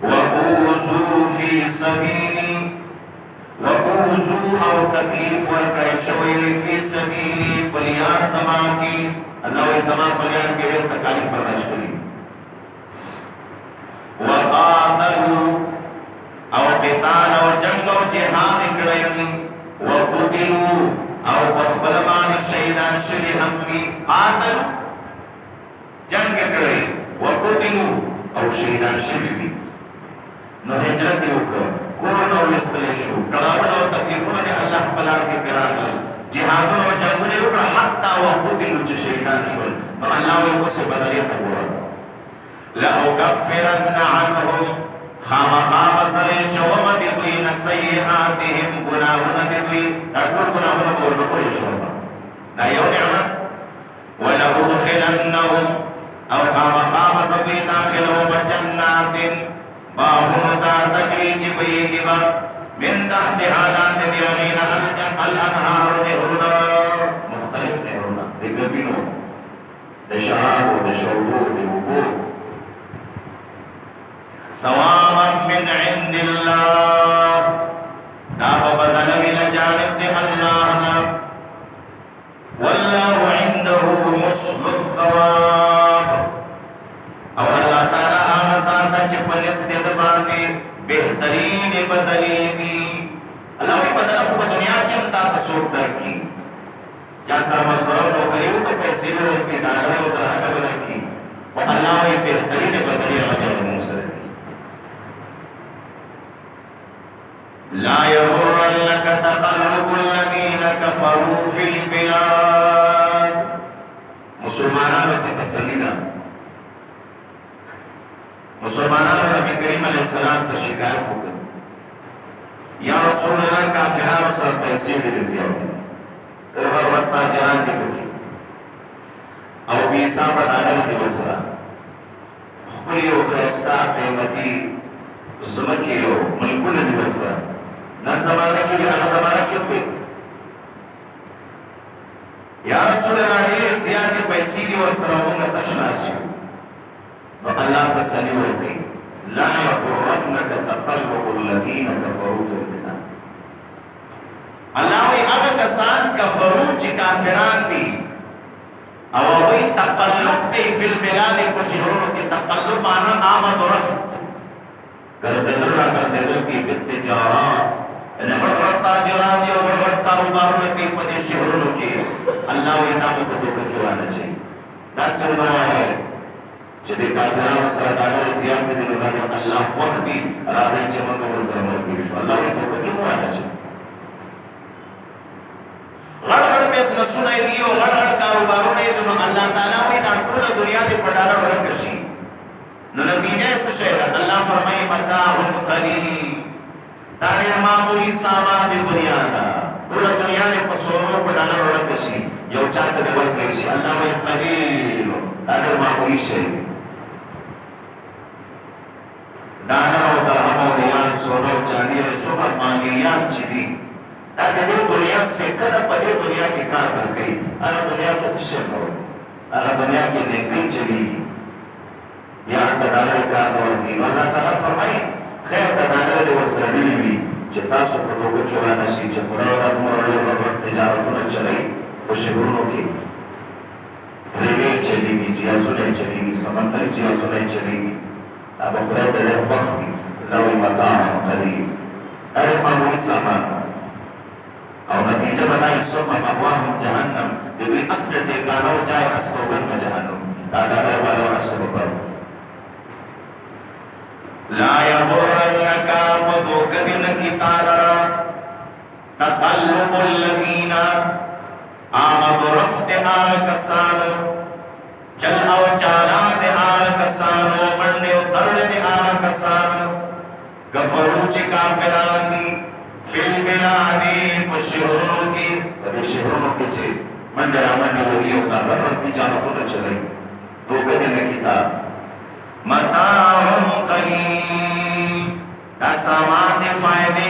وَأُوذُوا فِي سَبِيلِي وَأُوذُوا او تکلیف ورکړی شوی فی سبیلي په لیار زما کې الله وایي زما په لیار کې ډېر تکالیف برداشت کړي وقاتلوا او قتال او جنگ او جهاد کړی وقتلوا او په خپل باندې شهیدان شوي هم وي قاتلوا جنگ کړی وقتلوا او شهیدان شوي وي نو هجرت یې وکړه کور نه ویستلی شو کړاوونه او تکلیفونه د الله په لار کې پرې راغلل جهادونه او جنګونه یې وکړه حتی وقتلوا چې شهیدان شول نو الله وایي اوس یې بدلې ته ګوره لأكفرن عنهم خامخا بسرې شوم د دوی نه سیئاتهم ګناهونه د دوی دا ټول ګناهونه به ورته پورې شوم دا یو نعمت ولأدخلنهم او خامخا بس دوی داخلوم جنات باغونو ته تجري چې بهیږي به من تحتها لاندې د هغې نه الانهار نهرونه مختلف نهرونه د ګبینو د شرابو د شودو د اوبو ثوابا من عند الله دا بدل من جانب د الله نه والله عنده حسن الثواب او الله تعالی هغه ذات چې په نسبت باندې بهترین بدلی دي الله وی بدل خو په دنیا کې هم تا ته څوک درکړي چا سره مزدورو نوکري وکړه پیسې به درکړي ډالر او درهمه به درکړي خو الله وی بهترین بدلی هغه موږ سره دي لا يغرنك تقلب الذين كفروا في البلاد مسلمانانو ته تسلی ده مسلمانانو نبی کریم علیہ السلام ته شکایت وکړه یا رسول الله کافرانو سره پیسې ډېرې زیاتې دي غربت تاجران دي پکې او بې حسابه ډالر دي ورسره ښکلي او ښایسته قیمتي ځمکې او ملکونه دي ورسره نن زمانه کې هغه زمانه کې وي یا رسول الله ډېرې زیاتې پیسې دي ورسره موږ تش ناست یو نو الله تسلی ورکړي لا يغرنك تقلب الذين كفروا في البلاد الله وی هغه کسان کفرو چې کافران دي او هغوی تقلب کوي فی البلاد په شهرونو کې تقلب معنا آمد و رفت ګرځېدل را ګرځېدل کې بالتجارات یعنې غټ غټ تاجران دي او غټ غټ کاروبارونه کوي په دې شهرونو کې الله وی دا مو په دوکه کې واچوي داسې ونه وایئ چې د کافرانو سره ډالر زیات دي نو دا د الله خوښ دي راځئ چې موږ ورسره ملګري شو الله وایي دوکه کې مه واچوئ غټ غټ بزنسونه یې دي او غټ غټ کاروبارونه یې دي نو الله تعالی وایي دا ټوله دنیا دې په ډالر ورکه شي نو نتیجه یې څه شی ده الله فرمایي متاع قلیل دا ډېر معمولي سامان د دنیا ده ټوله دنیا دې په سونو په ډالر ورکه شي یو چا ته دې ورکړی شي الله وایي قلیل دا ډېر معمولي شی دی ډالر او درهم او ریال سودا او چاندي او څومره مالیات چې دي دا د دې دنیا سکه ده په دې دنیا کې کار ورکوي هغه دنیا په څه شی کوي هغه دنیا کې نیکۍ چلېږي یا د ډالر کار نه ورکوي نو الله تعالی فرمایي خیر د ډالر دې ورسره ډېرې وي چې تاسو په دوکه کې ونه شئ چې خدای دا دومره ډېر غټ تجارتونه چلوي په شهرونو کې ریلې چلېږي جهازونه یې چلېږي سمندري جهازونه یې چلېږي ابو خدای ته ډېر خوښ وي دا وایي متاع قلیل دا ډېر معمولي سامان او نتیجه به دا وي ثم مأواهم جهنم د دوی اصل ټیکانه او جای استوګن به جهنم دا ډېر بالا اصل وکړ لا يغرنك بدوكة الكتالرا تقلب الذين آمدوا رفت آلكسان چل او چالا دے آلکسانو منڈے و درد دے آلکسانو گفرو چی کافران دی فی البلادی پشہرنو کی ودے شہرنو کی چی منڈے آمنڈے وہی ہوتا برد تجارتو نہ چلئی دوکہ دینے کتاب متاعن قلیل دا سامان دے فائدے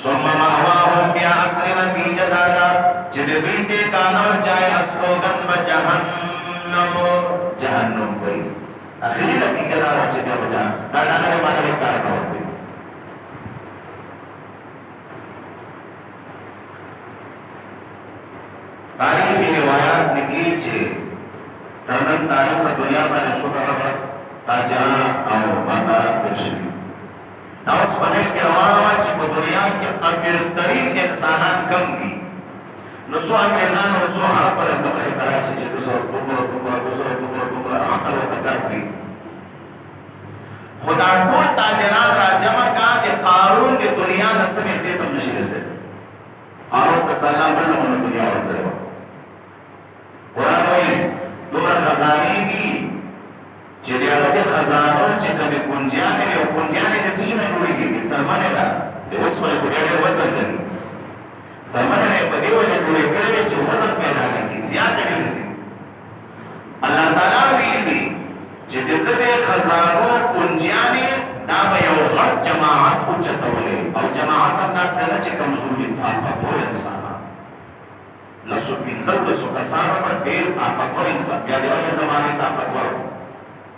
ثم مأواهم بأسر نتيجة دادا جدبیتے کانو جائے اسلوگن بجہنم جہنم کوئی آخری نتیجہ دادا جدے بجا دادا نے مانا ایک کارنا ہوتے تاریخی روایات نکلی چھے ترنم تاریخ دنیا میں نشوکا رہا تاجرہ آو باتارت پرشنی ناوس بنیت کے روانوان چی کو دنیا کے اگر ترین انسانان کم دی نسو انگریزان نسو حرب پر انتباہی تراشی چی کسر کمرا آخر و تکار دی خدا کول تاجران را جمع کا دی قارون دی دنیا نسمی سے تم نشیر سے قارون تسلام اللہ من دنیا ورد رہے قرآن ہوئی تمہر خزانی دی چې د هغه خزانو چې کومې کنجیانې وي او کنجیانې د څه شي نه جوړېږي څرمنې ده د اوسپنې خو ډېر وزن لري څرمنې یې په دې وجه جوړې کړې وې چې وزن پیدا کړي زیاتې ګرځي الله تعالی ویلي چې د دې خزانو کنجیانې دا به یو غټ جماعت اوچتولې او جماعت هم داسې نه چې کمزوري طاقتور انسانان لسو پنځلسو کسانو به ډېر طاقتور انسان بیا د هغې زمانې طاقتور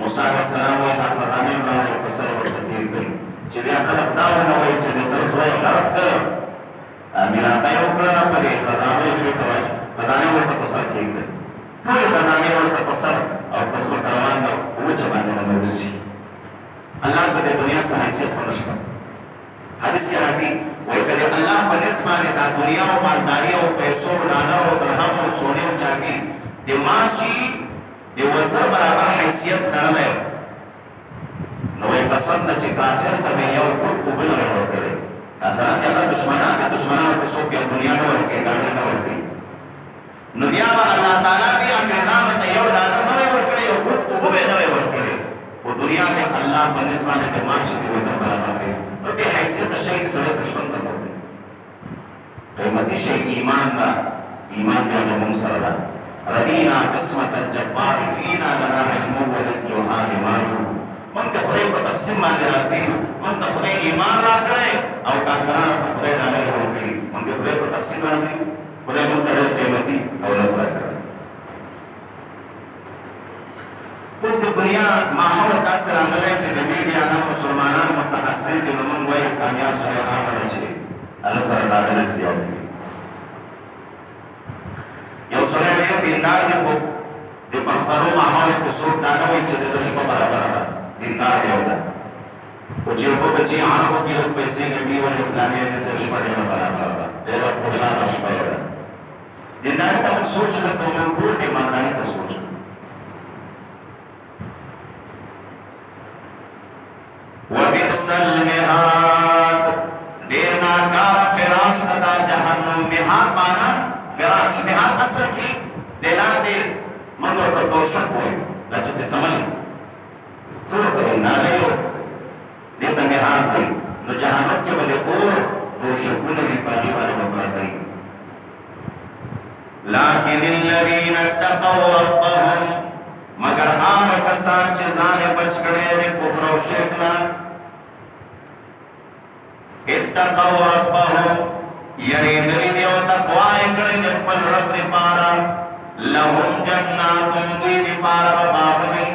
موسی علیہ السلام وی دا خزانه باندې پسر ورته تیر کړي چې بیا خلک دا ونه وایي چې د تر زوی غرق کړ میراث یې وکړه په دې خزانه یې کوي خزانه ورته پسر کېږي ټول خزانه ورته پسر او قسم کروان دا وجه باندې نوځي الله د دنیا څخه حیثیت ونشته حدیث کې راځي وایي کله الله په نسبانه دا دنیا او مالداري او پیسو ډالر او درهم او سونه او چاندي د ماشي دی وزر برابر حیثیت نرمه نوی قسم دا چه کافر تبی یو کود قبل رہے ورکرے کافران که اللہ دشمنان کسو بیا دنیا نورکے گاڑی نورکے نو بیا با اللہ تعالیٰ بی انگریزان تا یو ڈالر نوی ورکرے یو کود قبل نوی ورکرے وہ دنیا میں اللہ بنسبانے کے معاشی دی وزر برابر حیثیت اور بی حیثیت شریک سڑے دشمن تا ورکے قیمتی شیئی ایمان دا ایمان بیا نمون سردہ ردینا قسمت الجبار فینا لنا علم وللجوہان مالو من کا خدای کو تقسیم ماندے راسیل من کا خدای ایمان را کرے او کافران کا خدای نانے ہو گئی من کا خدای کو تقسیم راسیل خدای منتظر قیمتی اولاد را کرے اس دی دنیا ماحول تاثر عملے چھے دی میڈیا نا مسلمانان متحصر دی نمون وی کامیاب شرے آمنے چھے اللہ سر اللہ دلے سی آؤ یو سره ډیر دیندار دی خو د پښتنو ماحول کې څوک دا نه وایي چې د شپه برابر ده دیندار دی او دا او چې په بچي عربو کې لږ پیسې ګټي ولې فلانې نه سره شپه ډېره برابر ده ډېره خوشاله شپه ده دیندار ته موږ سوچ نه کوو موږ ټول د ایماندارۍ ته سوچ وبئس المهاد ډېر ناکاره فراش ده دا جهنم مهاد معنا فراش مهاد اصل کی دلان دے منگو تا دوشک ہوئی لچک سملی تو کرے نالے ہو دیتا مہاد ہوئی نو جہانت کے بلے اور دوشکون دی پاکی والے مقرر گئی لیکن الذین اتقوا ربهم مگر آم کسان چیزانے بچ کڑے دے کفر و شرکنا اتقوا ربهم یعنی دلی دیو تقوائے کڑے جفپل رب دی پارا لهم جنات دی دی پارا بابنی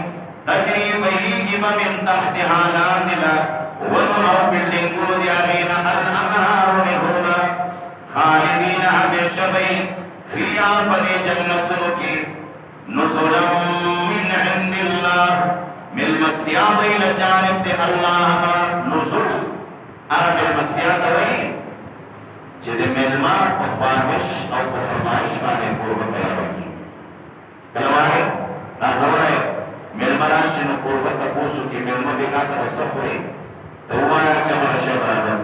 تجری بیگی من تحتها لاندلا ونرو بلنگل دی آغین الانہار نهونا خالدین ہمیشہ بی فی آپدی جنتنو کی نزلا من عند اللہ مل مسیاد الى جانب دی اللہ نزل عرب المسیاد وی جدے ملمان پا خواہش او پا فرمائش بانے قربت تیارکی کلوانے نازوڑے ملماناشی نو قربت تپوسو کی ملمہ بگا تا بسخ ہوئی تو وہ آیا چا مرشہ برادر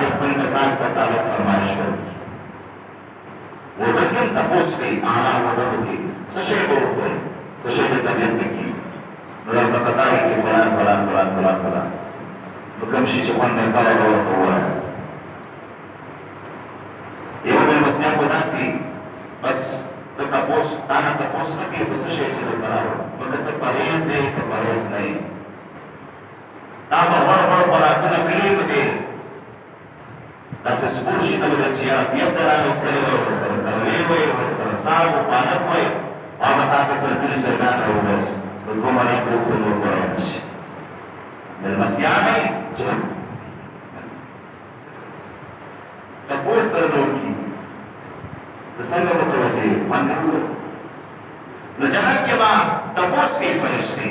د خپل مزاج په تعلق فرمایش وکړي وګورم تاسو په اعلی وګورئ کې څه شی وګورئ څه شی د طبيعت کې نو دا پتا دی چې فلان نو کوم شي چې خوند کار ورته وایي یو بل مسله په داسي بس ته تاسو نه کې څه شی چې د برابر مګر ته پرېز نه دا ور راکنه کړی دی دا څه سپور شي ته د چیا بیا سره مستری ورسره کوي ورسره صاحب پانک وي هغه تاسو سره په چرګان راوځي په کومه نه کوو نو ورشي د مسیانه چې تاسو سره دوی د څنګه متوجه باندې نو جنت کې با تاسو کې فرشتي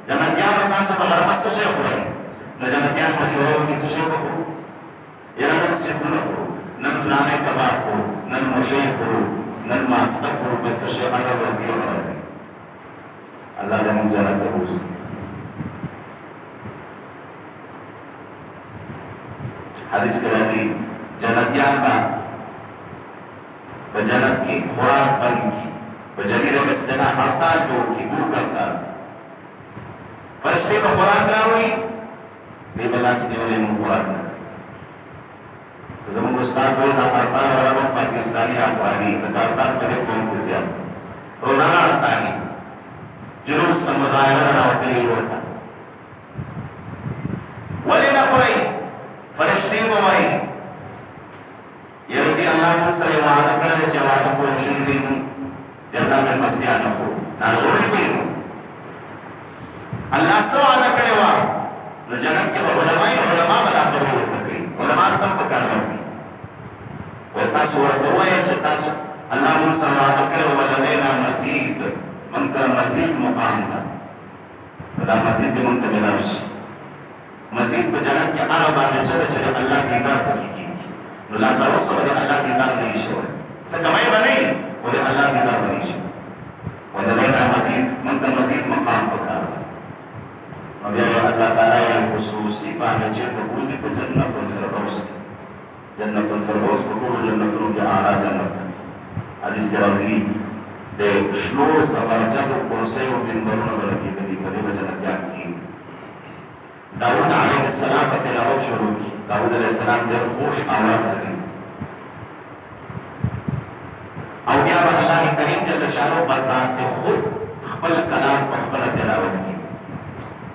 جنتیان تاسو ته هر څه شي خوري نو جنتیان مشورو کې څه شي وکړو یره نن څه نن فلانه تبا کو نن مشیخ کو نن ماسته کو بس شي هغه ورته راځي الله دې موږ جنت ته وځي حدیث کې راځي جنتیان با بجنت کی خوراک بن کی بجلیل مستنا ہڑتال جو کی بھوک کرتا فرشتے کو خوراک راوڑی بے بلا سکے والے من خوراک نہ زمان استاد بول دا ہڑتال والا من پاکستانی افغانی ہڑتال پڑے قوم کی زیادہ روزانہ ہڑتالی جلوس کا مظاہرہ نہ ہوتے نہیں ہوتا ولی نہ خورائی فرشتے کو وائی یعنی اللہ مستر وعدہ کرنے چاہے وعدہ کو شہیدی ہوں جلدہ میں مسیحانہ ہو ناظوری بھی ہوں اللہ سے وعدہ کرنے وعدہ جو جنب کے علماء بلا خبری ہوتا گئی علماء کم پکار بازی ویتا صورت ہوئے چھتا اللہ مستر وعدہ کرنے ولدینا مسید منصر مسید مقام تھا خدا مسید منتبہ نفس مسید پہ جنب کے عرب آنے چلے اللہ دیدار کو کی لا تروسو ودے اللہ دیدار نہیں شو سکمائی بنی ودے اللہ دیدار نہیں شو ودے دینا مزید منتر مزید مقام پکار نبی اللہ تعالیٰ یا خصوصی پانے چیئے بوزی کو جنت الفردوس کو کور جنتوں کے آلہ جنت حدیث کے رضی دے شلو سبرجد و کرسے و منبرون بلکی دی قریب جنت یا کی داود علیہ السلام کا تلاوت شروع کی داود علیہ السلام دیر خوش آواز لگی اولیاء اللہ کریم جل شانو بذات خود خپل کلام پر خپل تلاوت کی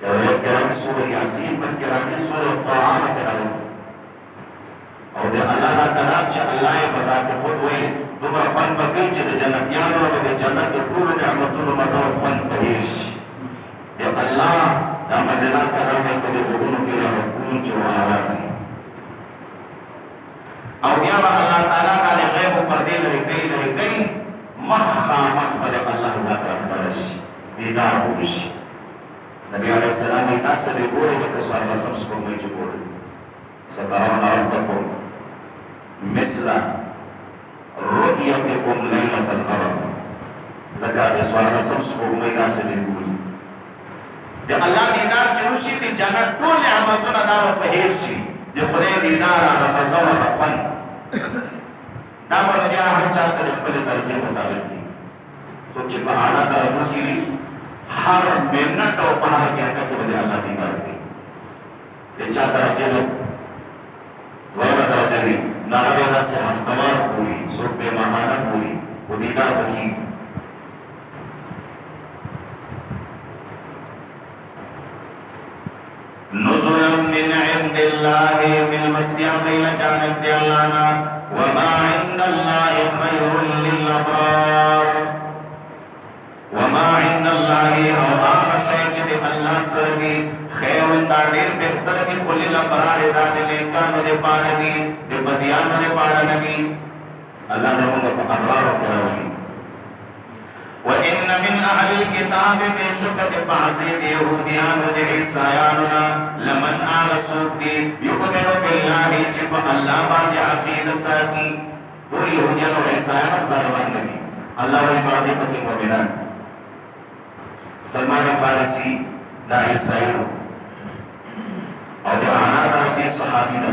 یا ایک کرامی سورہ یاسین پر کرامی سورہ قرآن تلاوت کی اور دے اللہ دا کلام چا اللہ بذات خود ہوئی دمرا فن بکل چا دے جنتیان و دے جنت پور نعمتون مزار فن پہیش دے اللہ دا مزیدار کلام ہے کدے بغنوں کے لئے مقبول جو آواز ہے اولیاء اللہ تعالیٰ کا لئے غیب و پردے لئے گئی مخا مخبر اللہ ذات رحمرش دیدار ہوش نبی علیہ السلام ایتاس سے بورے دے کسوار بسم سکو مجھے بورے سترون ربکم مثل رؤیتکم لیلت القرم لکا کسوار بسم سکو مجھے سے بورے دے اللہ دیدار چروشی دی جنت طول نعمتون دار و پہیرشی دے خدای دیدار آنا مزور رفن دامن جا ہر چاہتا رخبت درجے مطابق کی سوچے پہانا درجوں کی لی ہر محنت و پہاڑ کہتا کہ بدے اللہ دیدار کی دے چاہ درجے لو دوائبہ درجے لی ناربینا سے ہفتوار پوری سوک بے مہانہ پوری وہ دیدار بکی نزلا من عند الله بالمسيح بين جانب ديالانا وما عند الله خير للأبرار وما عند الله او آغا شيء دي الله سردي خير دادير بہتر دي خلی الأبرار دادي لیکانو دي پاردي دي بدیانو دي پاردي اللہ نے منگا پا ابرار کراوی وَإِنَّ مِنْ أَهْلِ الْكِتَابِ بِشُكَّةِ بَعْضِ يَهُودِيَانُ عِيسَيَانُنَا لَمَنْ آلَ سُوْقِي يُؤْمِنُ بِاللَّهِ جِبَ اللَّهِ بَعْدِ عَقِيدَ سَاكِ پوری یہودیان و عیسائیان ظالمان نبی اللہ وی بازی پکی مومنان سلمان فارسی دا عیسائی اور دا آنا دا چیز صحابی دا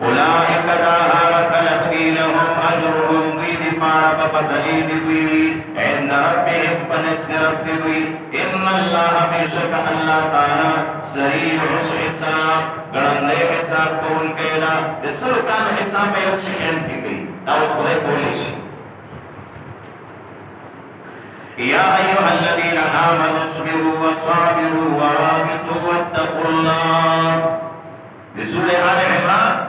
أولئك دار خلقني لهم أجرهم ضيد بارك بدليد دوي عند ربهم بنسك رب دوي إن الله بشك الله تعالى سريع الحساب قرن حساب كون كيلا السر كان حساب يوسحين بكي داوز خلق وليش يا أيها الذين آمنوا اصبروا وصابروا ورابطوا واتقوا الله بسورة آل عمران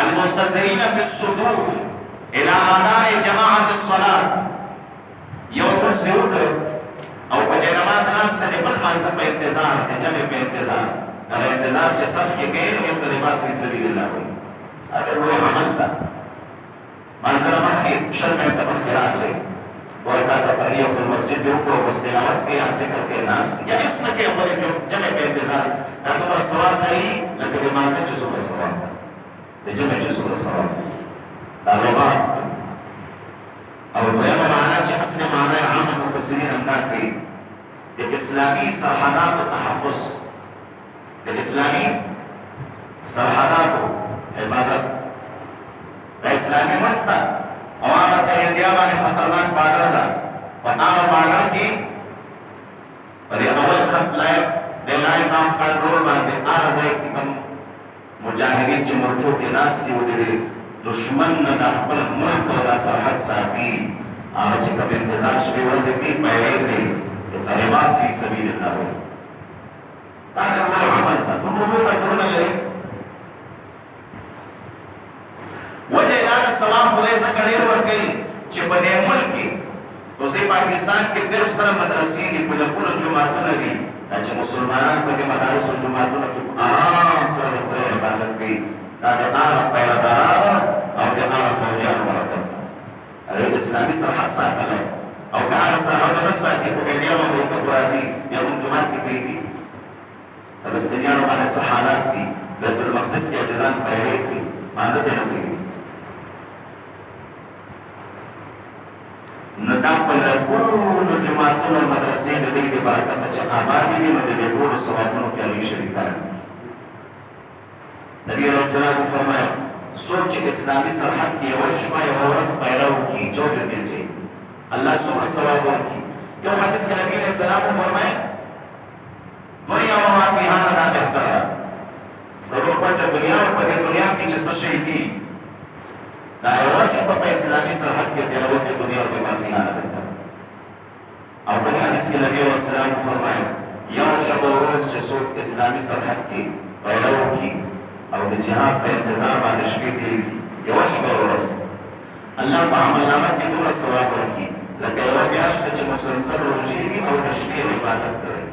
المنتظرين في الصفوف الى اداء جماعه الصلاه يوم الزيوت او بجے نماز ناس تے بل منصب پہ انتظار تے جمع پہ انتظار اور انتظار کے صف کے گئے یہ طلبات فی سبیل اللہ ہوئی اگر وہ عمل تھا منظر مخی شر میں تبخیرات لے ورکات تحریت المسجد جو کو مستنوت کے یہاں سے کر کے ناس یا اس نے کہ وہ جو جمع پہ انتظار تمہر سوال نہیں لیکن منظر جو صبح سوال جمع جزء الصواب الرباط او دویمه معنا چې اصل معنا عام مفسرین امداد کوي د اسلامي سرحدات تحفظ د اسلامي سرحدات حفاظت د اسلامي ملک ته عوامه ته انډیا باندې خطرناک بارډر ده په هغه بارډر کې پر اول خط لایق د لاین اف کنټرول باندې هغه ځای کې کوم مجاهدین چې مرچو کې ناس دي ودرې دشمن نه د خپل ملک او د سرحد ساتي هغه چې کوم انتظار شوی وظیفې پیل کړي د طالبات فی سبیل الله وایي دا کومه عمل ده کومه مجرونه لري وجه دا د سلام خدای څخه ډېر ورکوي چې په دې ملک کې اوس د پاکستان کې ډېر سره مدرسې دي په لکونو جوماتونه دي دا چې مسلمانان په دې مدارس او جوماتونو کې آرام سره د خدای عبادت کوي دا د هغه پیرادارانو او د هغه فوجیانو برکت هغوی د اسلامي سرحد ساتلی او که هغه سرحد نه ساتي خو انډیانو به ورته راځي یا کوم جومات کې پرېږدي فلسطینیانو باندې څه حالات دي بیت المقدس کې اجزان پیرې کړي مانځه ته نه پرېږدي نو دا په لکونو جوماتونو مدرسې د دې د برکته چې آباد دي نو د دې ټولو ثوابونو کې هغوی شریکان دي نبی علیه السلام فرمایا څوک چې اسلامي سرحد کې یوه شپه یوه ورځ پیره وکړي 24 ګنټې الله څومره ثواب ورکړي یو حدیث کې نبی علیه السلام فرمایا دنیا وما فیها نه دا بهتره ده څلور پټه دنیا په دې دنیا کې چې څه شی دي دا یوه شپه په اسلامي سرحد کې تېرول د دنیا او د ما فیها نه بهتره او په دې حدیث کې نبی علیه السلام فرمایا یو شب او ورځ چې څوک اسلامي سرحد کې پیره وکړي او د جهاد په انتظار باندې شپې تېرېږي یوه شپه ورځ الله په عملنامه کې دومره ثواب ورکړي لکه یوه میاشت چې مسلسل روژې وي او د شپې عبادت کوي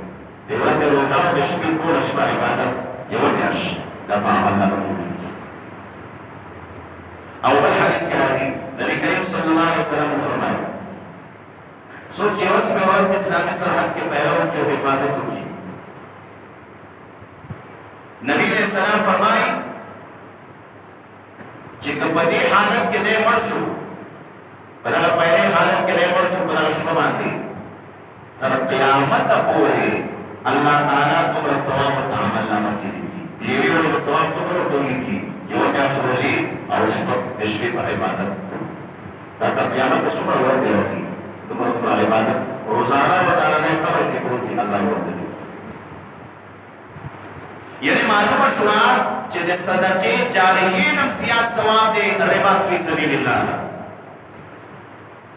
د ورځې روژه او د شپې ټوله شپه عبادت یوه میاشت دا په عملنامه کې ولیکي او بل حدیث کې راځي نبي کریم صلی الله علیه وسلم فرمایي څوک چې یوه شپه ورځ اسلامي سرحد کې پیره وکړي او حفاظت وکړي نبی علیہ السلام فرمائی چې په دې حالت کې دې مړ شو په دغه پیرې حالت کې دې مړ شو په دغه شپه باندې تر قیامته پورې الله تعالی دومره ثواب ورته عملنامه کې لیکي د یوې ورځې ثواب څومره ورته لیکي یوه میاشت روژې او د شپې په عبادت دا تر قیامته څومره ورځې راځي دومره عبادت روزانه نه قبر کې پروت دي الله ورته یعنی معلومه شوه چې د صدقې جاریې نم زیات ثواب دی د رباط فی سبیل الله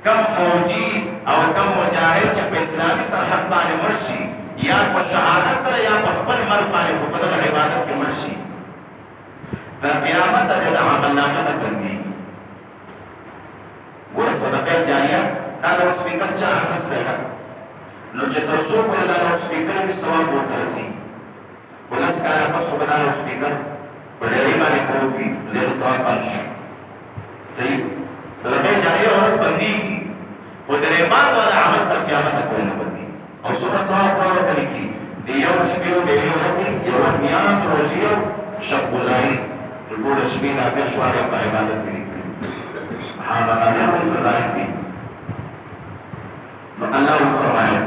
کم فوجي او کم مجاهد چې په اسلامي سرحد باندې مړ شي یا په شهادت سره یا په خپل مرګ باندې په دغه عبادت کې مړ شي تر قیامته د دغه عملنامه نه بندېږي ګوره صدقه جاریه دا لاؤډ سپیکر چا اخیستی ده نو چې تر څو پورې دا لاؤډ سپیکر وي ثواب ورته رسېږي ولس کاله پس خو به دا لاؤډ سپیکر په ډیرۍ باندې پروت وي نو دی به ثواب بند شو صحیح صدقه جاریه ورځ بندېږي خو د رباط والا عمل تر قیامته پورې نه بندېږي او څومره ثواب خدای ورته لیکي د یو شپې او د یوې ورځې یوه میاشت روژې او شب ګزاري ټوله شپې د اتیا شوارې په عبادت تېرې کړي سبحان الله ډېر لوی فضایل دي نو الله وفرمایل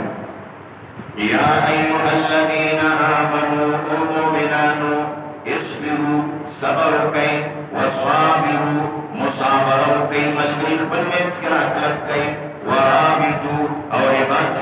یا ایها الذین آمنوا مؤمنانو اصبروا صبر وکئ وصابروا